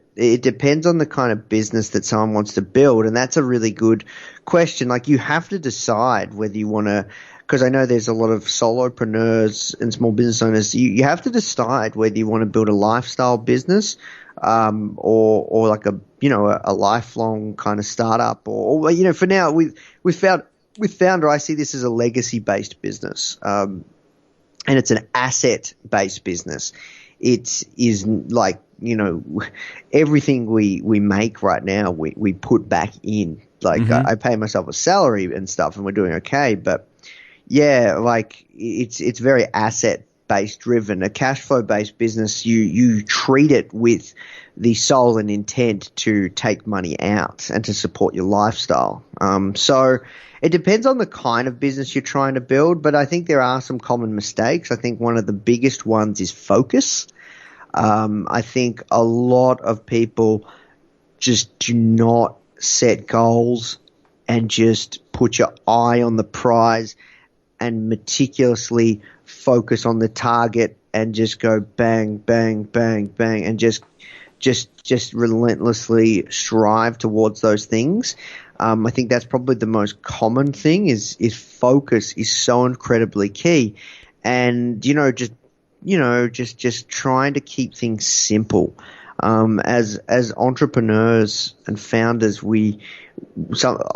someone wants to build, and that's a really good question. Like, you have to decide whether you want to, because I know there's a lot of solopreneurs and small business owners. You have to decide whether you want to build a lifestyle business, or like a lifelong kind of startup, or for now with Foundr, I see this as a legacy based business, and it's an asset based business. It is like, everything we make right now, we put back in. Like, I pay myself a salary and stuff, and we're doing okay. But yeah, like, it's very asset based driven. A cash flow based business, you treat it with the sole and intent to take money out and to support your lifestyle. So it depends on the kind of business you're trying to build, but I think there are some common mistakes. I think one of the biggest ones is focus. I think a lot of people just do not set goals and just put your eye on the prize and meticulously focus on the target and just go bang, bang, bang, bang, and just relentlessly strive towards those things. I think that's probably the most common thing is focus is so incredibly key. And, just trying to keep things simple. As entrepreneurs and founders, we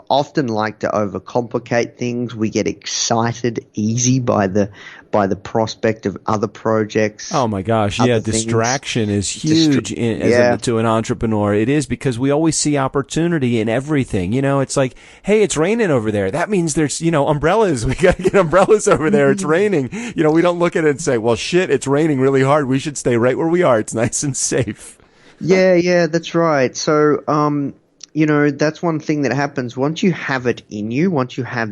often like to overcomplicate things. We get excited easy by the prospect of other projects. Oh my gosh, yeah, distraction is huge to an entrepreneur. It is, because we always see opportunity in everything. It's like, hey, it's raining over there. That means there's, umbrellas. We got to get umbrellas over there. It's raining. We don't look at it and say, well, shit, it's raining really hard. We should stay right where we are. It's nice and safe. Yeah, that's right. So, that's one thing that happens once you have it in you, once you have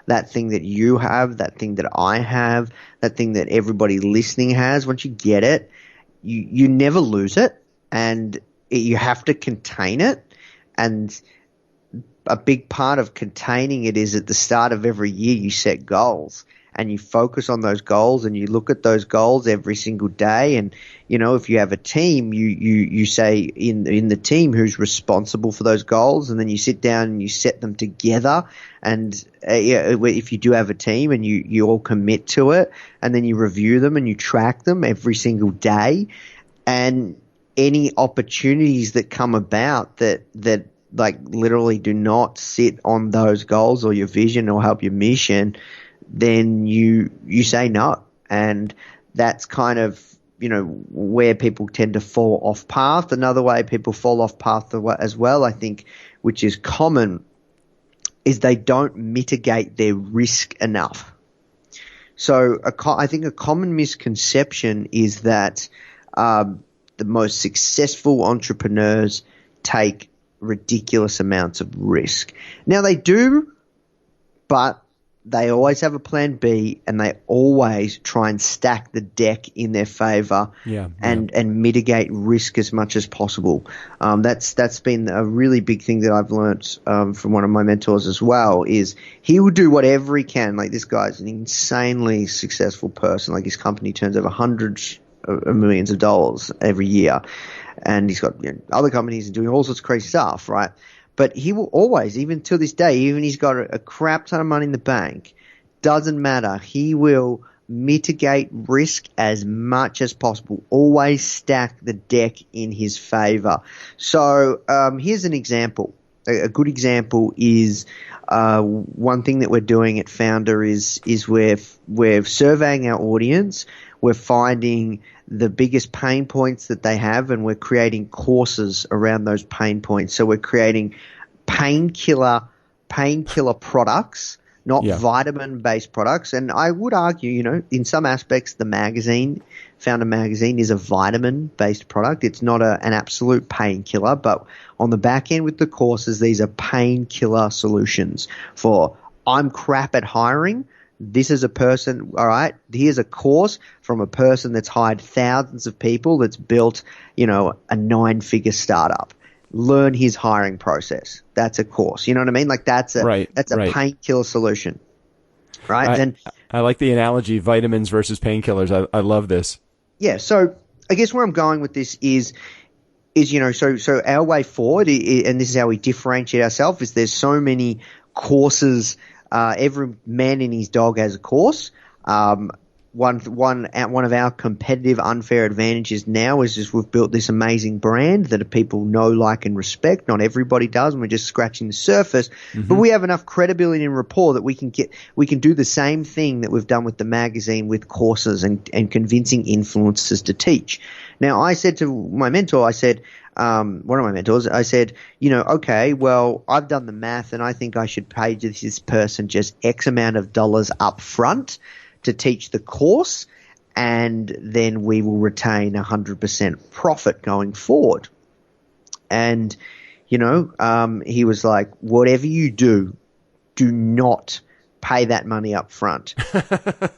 that thing that you have, that thing that I have, that thing that everybody listening has, once you get it, you never lose it, and you have to contain it. And a big part of containing it is at the start of every year you set goals. And you focus on those goals, and you look at those goals every single day. And, if you have a team, you say in the team who's responsible for those goals, and then you sit down and you set them together. And if you do have a team, and you all commit to it, and then you review them and you track them every single day. And any opportunities that come about that like literally do not sit on those goals or your vision or help your mission, then you say no. And that's kind of, where people tend to fall off path. Another way people fall off path as well, I think, which is common, is they don't mitigate their risk enough. So I think a common misconception is that the most successful entrepreneurs take ridiculous amounts of risk. Now, they do, but they always have a plan B, and they always try and stack the deck in their favor and mitigate risk as much as possible. That's been a really big thing that I've learnt from one of my mentors as well, is he will do whatever he can. Like, this guy's an insanely successful person. Like, his company turns over hundreds of millions of dollars every year, and he's got other companies and doing all sorts of crazy stuff, right? But he will always, even to this day, even he's got a crap ton of money in the bank, doesn't matter. He will mitigate risk as much as possible. Always stack the deck in his favor. So here's an example. A good example is one thing that we're doing at Foundr is we're surveying our audience. We're finding the biggest pain points that they have, and we're creating courses around those pain points. So we're creating painkiller products, not vitamin-based products. And I would argue, in some aspects, the magazine, Foundr Magazine, is a vitamin-based product. It's not an absolute painkiller, but on the back end with the courses, these are painkiller solutions for I'm crap at hiring. This is a person, all right, here's a course from a person that's hired thousands of people, that's built, a 9-figure startup. Learn his hiring process. That's a course. You know what I mean? Like that's a painkiller solution. Right? I like the analogy, vitamins versus painkillers. I love this. Yeah. So I guess where I'm going with this is so our way forward, and this is how we differentiate ourselves, is there's so many courses. Every man and his dog has a course. One of our competitive unfair advantages now is just we've built this amazing brand that people know, like, and respect. Not everybody does, and we're just scratching the surface. Mm-hmm. But we have enough credibility and rapport that we can do the same thing that we've done with the magazine, with courses and convincing influencers to teach. Now, I said to my mentor, one of my mentors, I said, okay, well, I've done the math, and I think I should pay this person just X amount of dollars up front to teach the course, and then we will retain 100% profit going forward. And, he was like, whatever you do not pay that money up front.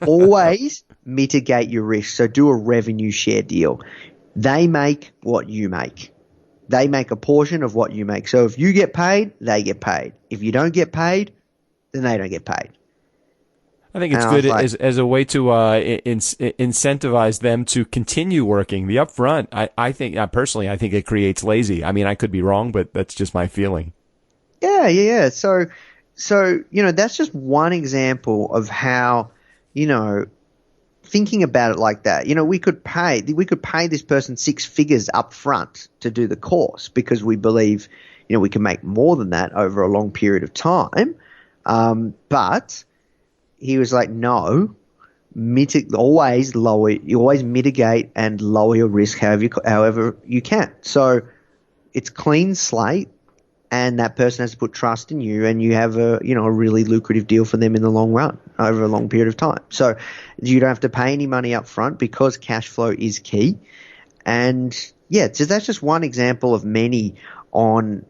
Always mitigate your risk. So do a revenue share deal. They make what you make. They make a portion of what you make. So if you get paid, they get paid. If you don't get paid, then they don't get paid. I think it's good as a way to incentivize them to continue working. The upfront, I think personally, I think it creates lazy. I mean, I could be wrong, but that's just my feeling. Yeah. So that's just one example of how, thinking about it like that. We could pay this person 6 figures up front to do the course because we believe, we can make more than that over a long period of time. But he was like, no, always mitigate and lower your risk however you can. So it's clean slate, and that person has to put trust in you, and you have a really lucrative deal for them in the long run over a long period of time. So you don't have to pay any money up front because cash flow is key. And so that's just one example of many on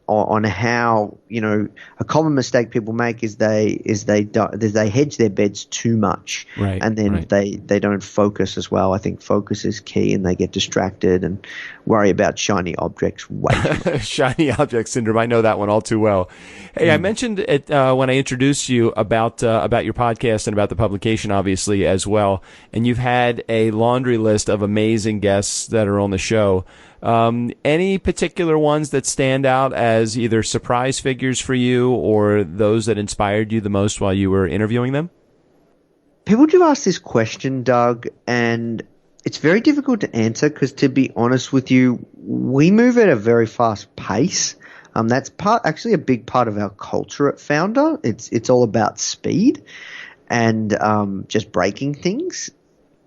how, a common mistake people make is they hedge their bets too much, right? And then they don't focus as well. I think focus is key, and they get distracted and worry about shiny objects way too much. Shiny object syndrome. I know that one all too well. Hey, I mentioned it when I introduced you about your podcast and about the publication, obviously, as well. And you've had a laundry list of amazing guests that are on the show. Any particular ones that stand out as either surprise figures for you or those that inspired you the most while you were interviewing them? People do ask this question, Doug, and it's very difficult to answer because, to be honest with you, we move at a very fast pace. That's actually a big part of our culture at Foundr. It's all about speed and just breaking things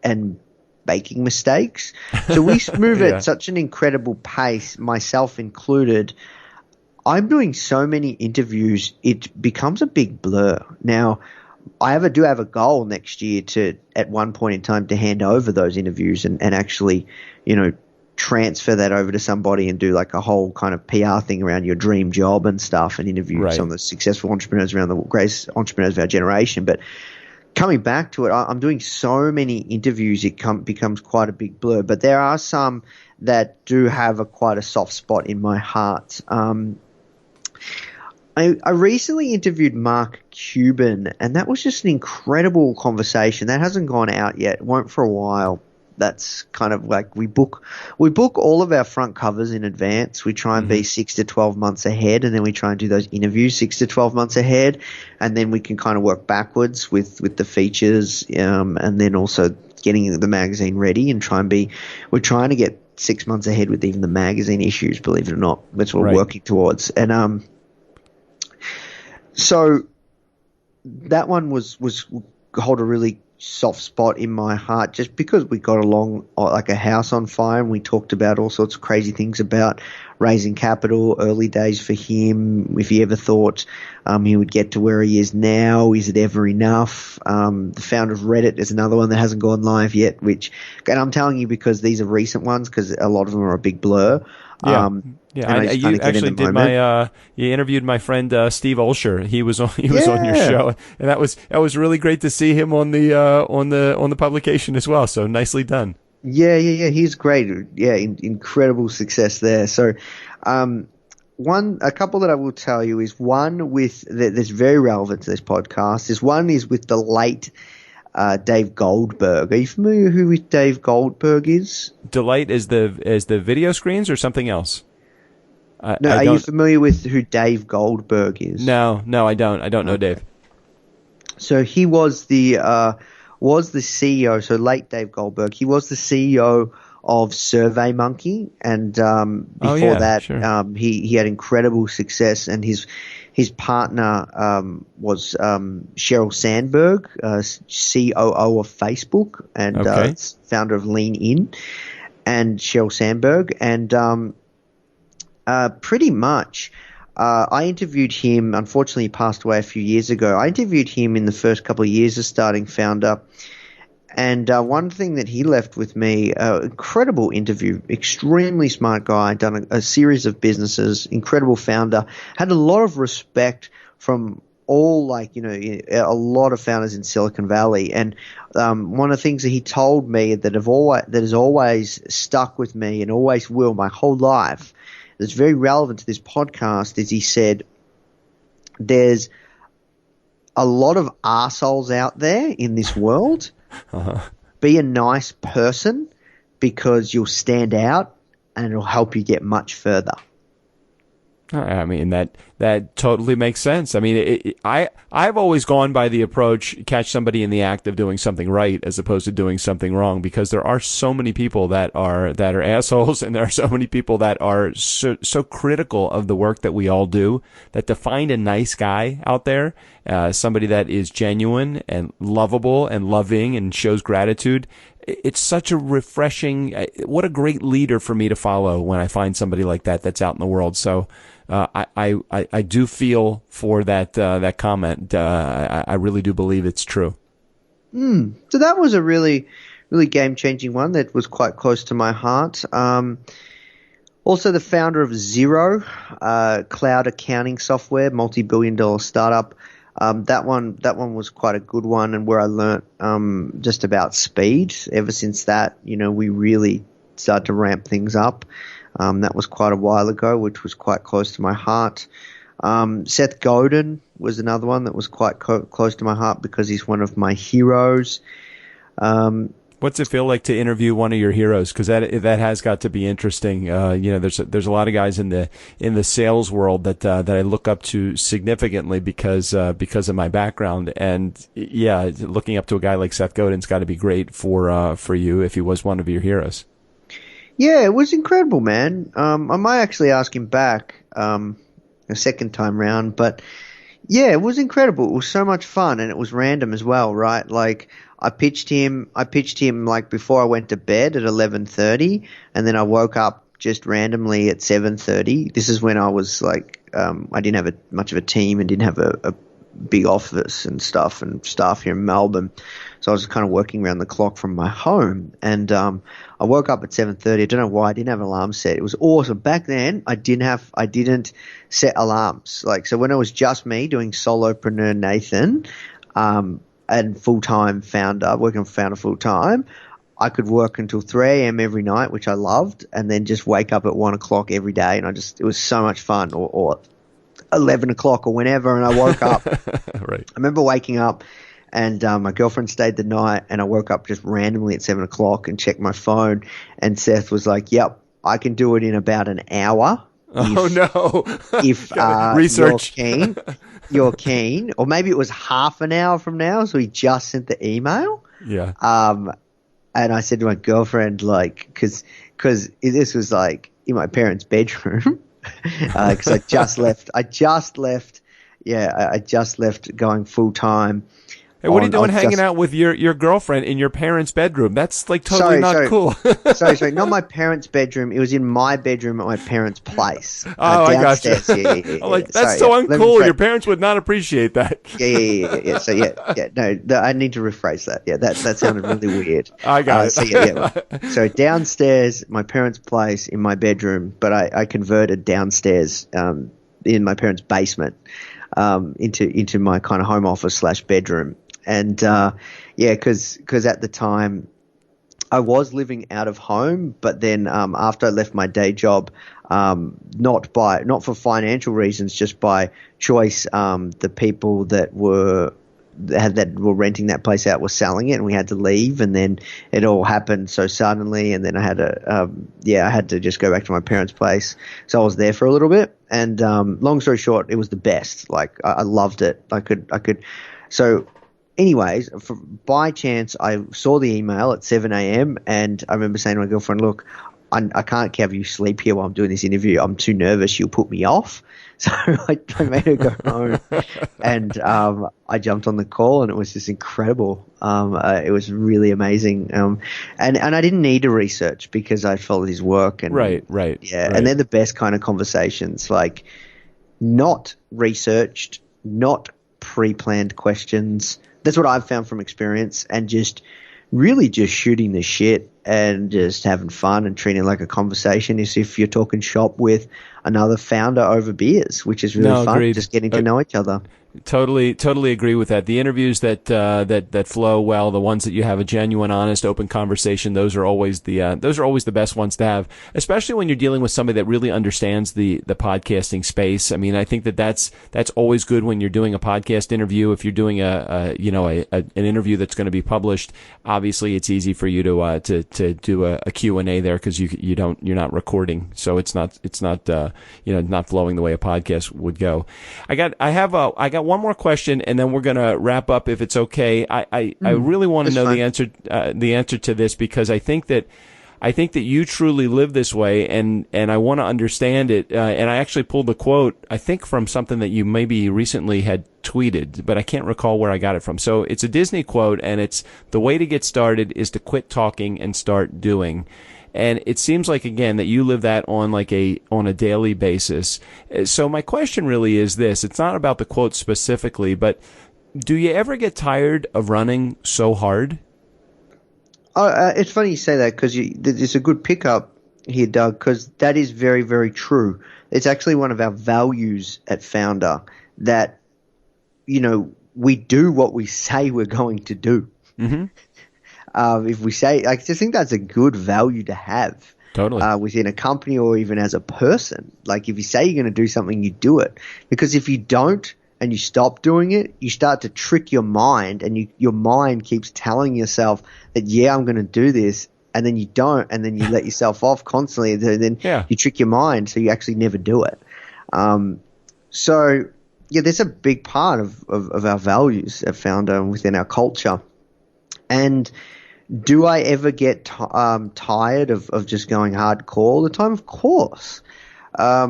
and making mistakes. So we move at such an incredible pace, myself included. I'm doing so many interviews, it becomes a big blur. Now, I do have a goal next year at one point in time, to hand over those interviews and actually, transfer that over to somebody and do like a whole kind of PR thing around your dream job and stuff, and interview some of the successful entrepreneurs around the greatest entrepreneurs of our generation. But coming back to it, I'm doing so many interviews, it becomes quite a big blur. But there are some that do have quite a soft spot in my heart. I recently interviewed Mark Cuban, and that was just an incredible conversation. That hasn't gone out yet. It won't for a while. That's kind of like we book all of our front covers in advance. We try and be 6 to 12 months ahead, and then we try and do those interviews 6 to 12 months ahead, and then we can kind of work backwards with the features, and then also getting the magazine ready and we're trying to get 6 months ahead with even the magazine issues, believe it or not. That's what we're working towards. And so that one was hold a really soft spot in my heart, just because we got along like a house on fire, and we talked about all sorts of crazy things about raising capital, early days for him, if he ever thought he would get to where he is now, is it ever enough? The founder of Reddit is another one that hasn't gone live yet, and I'm telling you because these are recent ones, because a lot of them are a big blur. Yeah. You actually did you interviewed my friend Steve Olsher. He was on your show, and that was really great to see him on the publication as well. So nicely done. Yeah. He's great. Yeah, incredible success there. So, a couple that I will tell you is one that's very relevant to this podcast. One is with the late Dave Goldberg. Are you familiar who Dave Goldberg is? Delight is the video screens or something else? Are you familiar with who Dave Goldberg is? No, I don't. I don't know Dave. So he was the CEO. So late Dave Goldberg. He was the CEO of SurveyMonkey, and before he had incredible success. And his partner was Sheryl Sandberg, COO of Facebook and founder of Lean In, and Sheryl Sandberg. And pretty much, I interviewed him. Unfortunately, he passed away a few years ago. I interviewed him in the first couple of years of starting Foundr. And one thing that he left with me, incredible interview, extremely smart guy, done a series of businesses, incredible founder, had a lot of respect from all a lot of founders in Silicon Valley. And one of the things that he told me that has always stuck with me and always will my whole life, that's very relevant to this podcast, is he said, there's a lot of arseholes out there in this world. Be a nice person because you'll stand out and it'll help you get much further. I mean, that totally makes sense. I mean, I've always gone by the approach, catch somebody in the act of doing something right as opposed to doing something wrong, because there are so many people that are assholes, and there are so many people that are so critical of the work that we all do, that to find a nice guy out there, somebody that is genuine and lovable and loving and shows gratitude, it's such a refreshing, what a great leader for me to follow when I find somebody like that that's out in the world. So I do feel for that comment. I really do believe it's true. So that was a really, really game-changing one that was quite close to my heart. Also, the founder of Xero, cloud accounting software, multi-billion-dollar startup. That one was quite a good one, and where I learnt just about speed. Ever since that, we really started to ramp things up. That was quite a while ago, which was quite close to my heart. Seth Godin was another one that was quite close to my heart because he's one of my heroes. What's it feel like to interview one of your heroes? Because that has got to be interesting. There's a lot of guys in the sales world that I look up to significantly because of my background. And yeah, looking up to a guy like Seth Godin's got to be great for you if he was one of your heroes. Yeah, it was incredible, man. I might actually ask him back a second time round, but yeah, it was incredible. It was so much fun, and it was random as well, right? Like I pitched him like before I went to bed at 11:30, and then I woke up just randomly at 7:30. This is when I was like, I didn't have much of a team and didn't have a big office and stuff and staff here in Melbourne. So I was kind of working around the clock from my home, and I woke up at 7:30. I don't know why I didn't have an alarm set. It was awesome. Back then, I didn't set alarms. So when it was just me doing solopreneur Nathan, and full-time founder, working for Foundr full-time, I could work until 3 a.m. every night, which I loved, and then just wake up at 1 o'clock every day, and it was so much fun, or 11 o'clock or whenever, and I woke up. Right. I remember waking up, and my girlfriend stayed the night, and I woke up just randomly at 7 o'clock and checked my phone, and Seth was like, yep, I can do it in about an hour. If research. you're keen, or maybe it was half an hour from now, so he just sent the email. Yeah. And I said to my girlfriend, because this was like in my parents' bedroom, because I just left going full time. Hey, what are you doing hanging out with your girlfriend in your parents' bedroom? That's like totally not cool. sorry, not my parents' bedroom. It was in my bedroom at my parents' place. I got you. Yeah. I'm like, that's so uncool. Your parents would not appreciate that. Yeah. So no, I need to rephrase that. Yeah, that sounded really weird. I got it. So downstairs, my parents' place in my bedroom, but I converted downstairs in my parents' basement into my kind of home office / bedroom. And because at the time I was living out of home, but then after I left my day job, not for financial reasons, just by choice, the people that were renting that place out were selling it, and we had to leave. And then it all happened so suddenly, and then I had to just go back to my parents' place. So I was there for a little bit, and long story short, it was the best. Like I loved it. I could. So. Anyways, by chance, I saw the email at 7 a.m. and I remember saying to my girlfriend, look, I can't have you sleep here while I'm doing this interview. I'm too nervous. You'll put me off. So I made her go home and I jumped on the call, and it was just incredible. It was really amazing. And I didn't need to research because I followed his work. And Right. And they're the best kind of conversations, like not researched, not pre-planned questions. That's what I've found from experience, and just really just shooting the shit and just having fun and treating it like a conversation as if you're talking shop with another founder over beers, which is really fun. Agreed. Just getting to know each other. Totally agree with that. The interviews that flow well, the ones that you have a genuine, honest, open conversation, those are always the best ones to have, especially when you're dealing with somebody that really understands the podcasting space. I mean, I think that's always good when you're doing a podcast interview. If you're doing an interview that's going to be published, obviously it's easy for you to do a Q&A there because you're not recording, so it's not not flowing the way a podcast would go. I got one more question, and then we're going to wrap up if it's okay. I really want to know the answer to this, because I think that you truly live this way, and I want to understand it. And I actually pulled the quote, I think, from something that you maybe recently had tweeted, but I can't recall where I got it from. So it's a Disney quote, and it's, the way to get started is to quit talking and start doing. And it seems like, again, that you live that on a daily basis. So my question really is this. It's not about the quote specifically, but do you ever get tired of running so hard? It's funny you say that, because it's a good pickup here, Doug, because that is very, very true. It's actually one of our values at Foundr that, we do what we say we're going to do. Mm-hmm. If we say, I just think that's a good value to have. Totally. Within a company or even as a person. Like, if you say you're going to do something, you do it. Because if you don't and you stop doing it, you start to trick your mind, and your mind keeps telling yourself that, yeah, I'm going to do this, and then you don't, and then you let yourself off constantly, and then you trick your mind, so you actually never do it. So, yeah, there's a big part of our values at Foundr and within our culture. And do I ever get tired of just going hardcore all the time? Of course. I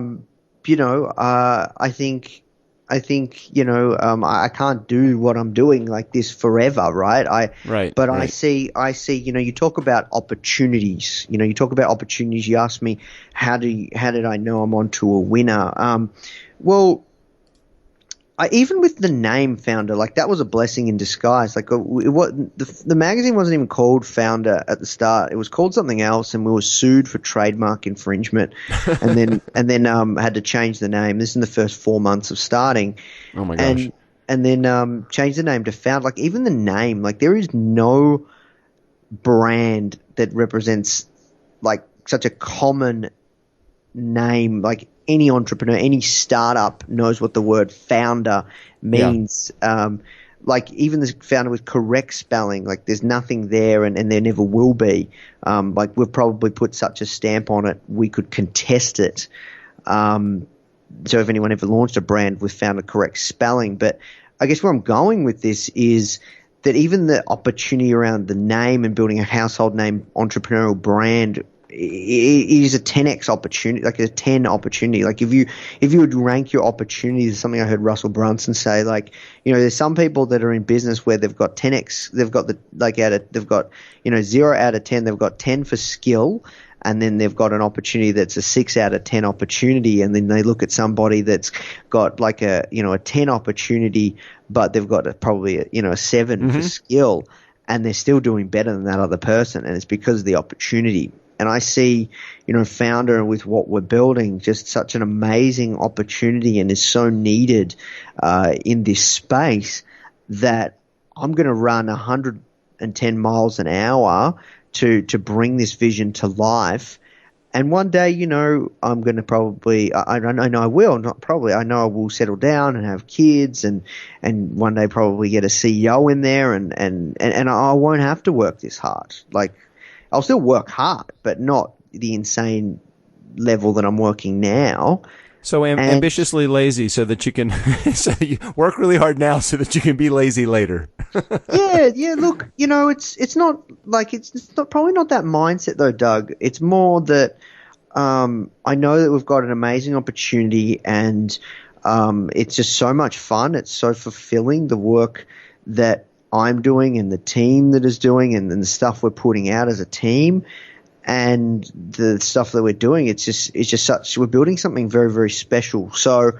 think I can't do what I'm doing like this forever, right? But I see, you talk about opportunities. You talk about opportunities. You ask me, how did I know I'm onto a winner? Even with the name Foundr, like, that was a blessing in disguise. Like, the magazine wasn't even called Foundr at the start. It was called something else, and we were sued for trademark infringement, and then had to change the name. This is in the first 4 months of starting. Oh my gosh! And then change the name to Foundr. Like, even the name, like, there is no brand that represents like such a common name. Like, any entrepreneur, any startup knows what the word founder means. Yeah. Like, even the founder with correct spelling, like, there's nothing there, and there never will be. Like, we've probably put such a stamp on it, we could contest it. So if anyone ever launched a brand with founder correct spelling. But I guess where I'm going with this is that even the opportunity around the name and building a household name entrepreneurial brand it is a 10x opportunity, like a 10 opportunity. Like if you would rank your opportunities, something I heard Russell Brunson say, like, there's some people that are in business where they've got 10x, they've got they've got 0 out of 10, they've got 10 for skill, and then they've got an opportunity that's a 6 out of 10 opportunity, and then they look at somebody that's got like a 10 opportunity, but they've got probably a 7 for skill, and they're still doing better than that other person, and it's because of the opportunity. And I see, Foundr with what we're building, just such an amazing opportunity, and is so needed in this space that I'm going to run 110 miles an hour to bring this vision to life. And one day, I'm going to probably, I know I will, not probably, I know I will settle down and have kids and one day probably get a CEO in there and I won't have to work this hard. Like, I'll still work hard, but not the insane level that I'm working now. So ambitiously lazy so that you can so you work really hard now so that you can be lazy later. yeah. Look, it's not like it's not probably not that mindset though, Doug. It's more that I know that we've got an amazing opportunity, and it's just so much fun. It's so fulfilling, the work that I'm doing and the team that is doing, and the stuff we're putting out as a team, and the stuff that we're doing. It's just such, we're building something very, very special. So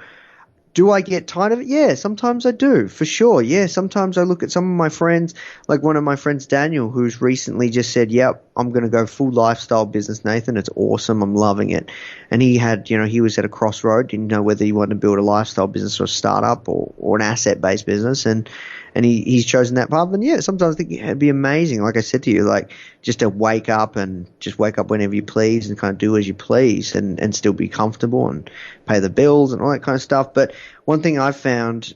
do I get tired of it? Yeah, sometimes I do, for sure. Yeah, sometimes I look at some of my friends, like one of my friends, Daniel, who's recently just said, yep, I'm going to go full lifestyle business, Nathan. It's awesome. I'm loving it. And he had, he was at a crossroad, didn't know whether he wanted to build a lifestyle business or a startup or an asset-based business. And he's chosen that path. And yeah, sometimes I think it'd be amazing, like I said to you, like just to wake up whenever you please and kind of do as you please and still be comfortable and pay the bills and all that kind of stuff. But one thing I've found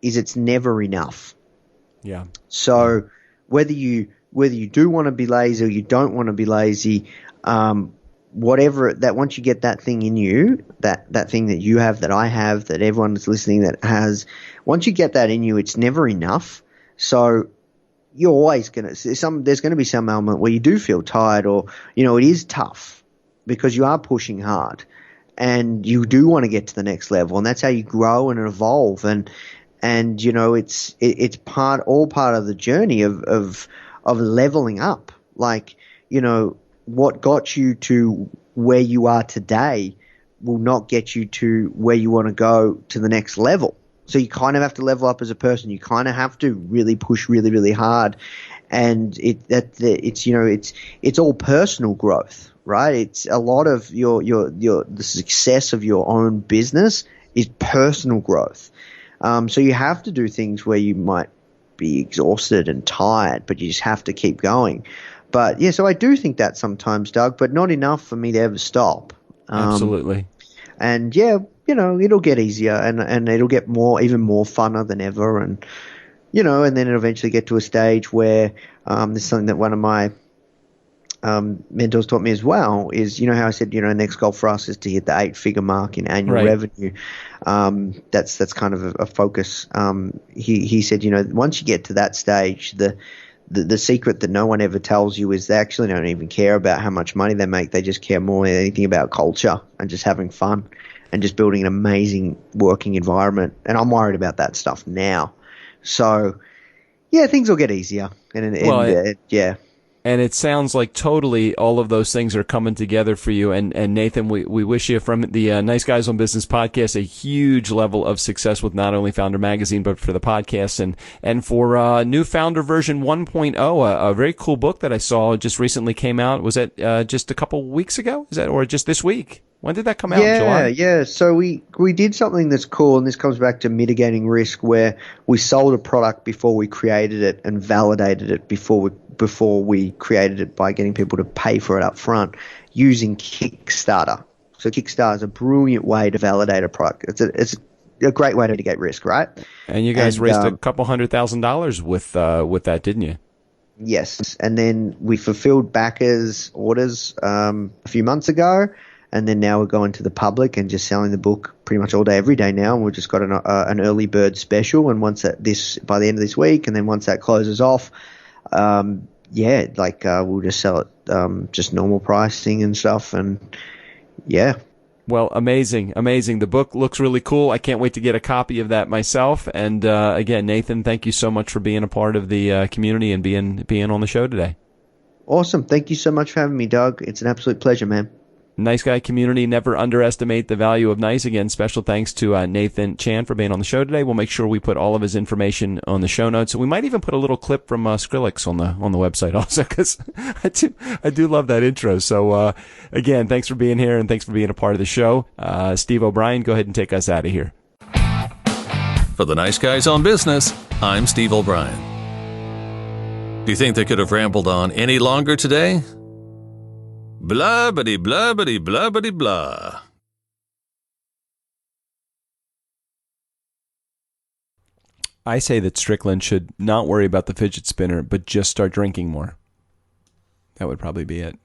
is it's never enough. Yeah. So whether you do want to be lazy or you don't want to be lazy, whatever that, once you get that thing in you, that thing that you have, that I have, that everyone that's listening that has, once you get that in you, it's never enough. So you're always there's going to be some element where you do feel tired, or it is tough because you are pushing hard and you do want to get to the next level, and that's how you grow and evolve. And it's all part of the journey of leveling up. Like, what got you to where you are today will not get you to where you want to go to the next level. So you kind of have to level up as a person. You kind of have to really push really, really hard. And it's all personal growth, right? It's a lot of the success of your own business is personal growth. So you have to do things where you might be exhausted and tired, but you just have to keep going. But yeah, so I do think that sometimes, Doug, but not enough for me to ever stop. Absolutely. And yeah, it'll get easier and it'll get even more funner than ever. And, and then it'll eventually get to a stage where there's something that one of my mentors taught me as well is, how I said, next goal for us is to hit the 8-figure mark in annual revenue. That's kind of a focus. He said, once you get to that stage, the secret that no one ever tells you is they actually don't even care about how much money they make. They just care more than anything about culture and just having fun and just building an amazing working environment. And I'm worried about that stuff now. So, yeah, things will get easier. Yeah. And it sounds like totally all of those things are coming together for you. And Nathan, we wish you from the Nice Guys on Business podcast a huge level of success with not only Foundr Magazine, but for the podcast and for new Foundr version 1.0, a very cool book that I saw just recently came out. Was that just a couple weeks ago? Or just this week? When did that come out? July? Yeah. So we did something that's cool, and this comes back to mitigating risk, where we sold a product before we created it and validated it before we created it by getting people to pay for it up front using Kickstarter. So Kickstarter is a brilliant way to validate a product. It's a great way to mitigate risk, right? And you guys raised a couple $100,000 with that, didn't you? Yes. And then we fulfilled backers' orders a few months ago. And then now we're going to the public and just selling the book pretty much all day, every day now. And we've just got an early bird special. And once by the end of this week, and then once that closes off, yeah, like we'll just sell it just normal pricing and stuff, and yeah. Well, amazing. The book looks really cool. I can't wait to get a copy of that myself. And again, Nathan, thank you so much for being a part of the community and being on the show today. Awesome. Thank you so much for having me, Doug. It's an absolute pleasure, man. Nice Guy community, never underestimate the value of nice. Again, special thanks to Nathan Chan for being on the show today. We'll make sure we put all of his information on the show notes. We might even put a little clip from Skrillex on the website also, because I do love that intro. So again, thanks for being here and thanks for being a part of the show. Steve O'Brien, go ahead and take us out of here. For the Nice Guys on Business, I'm Steve O'Brien. Do you think they could have rambled on any longer today? Blah, bitty, blah, bitty, blah, bitty, blah. I say that Strickland should not worry about the fidget spinner, but just start drinking more. That would probably be it.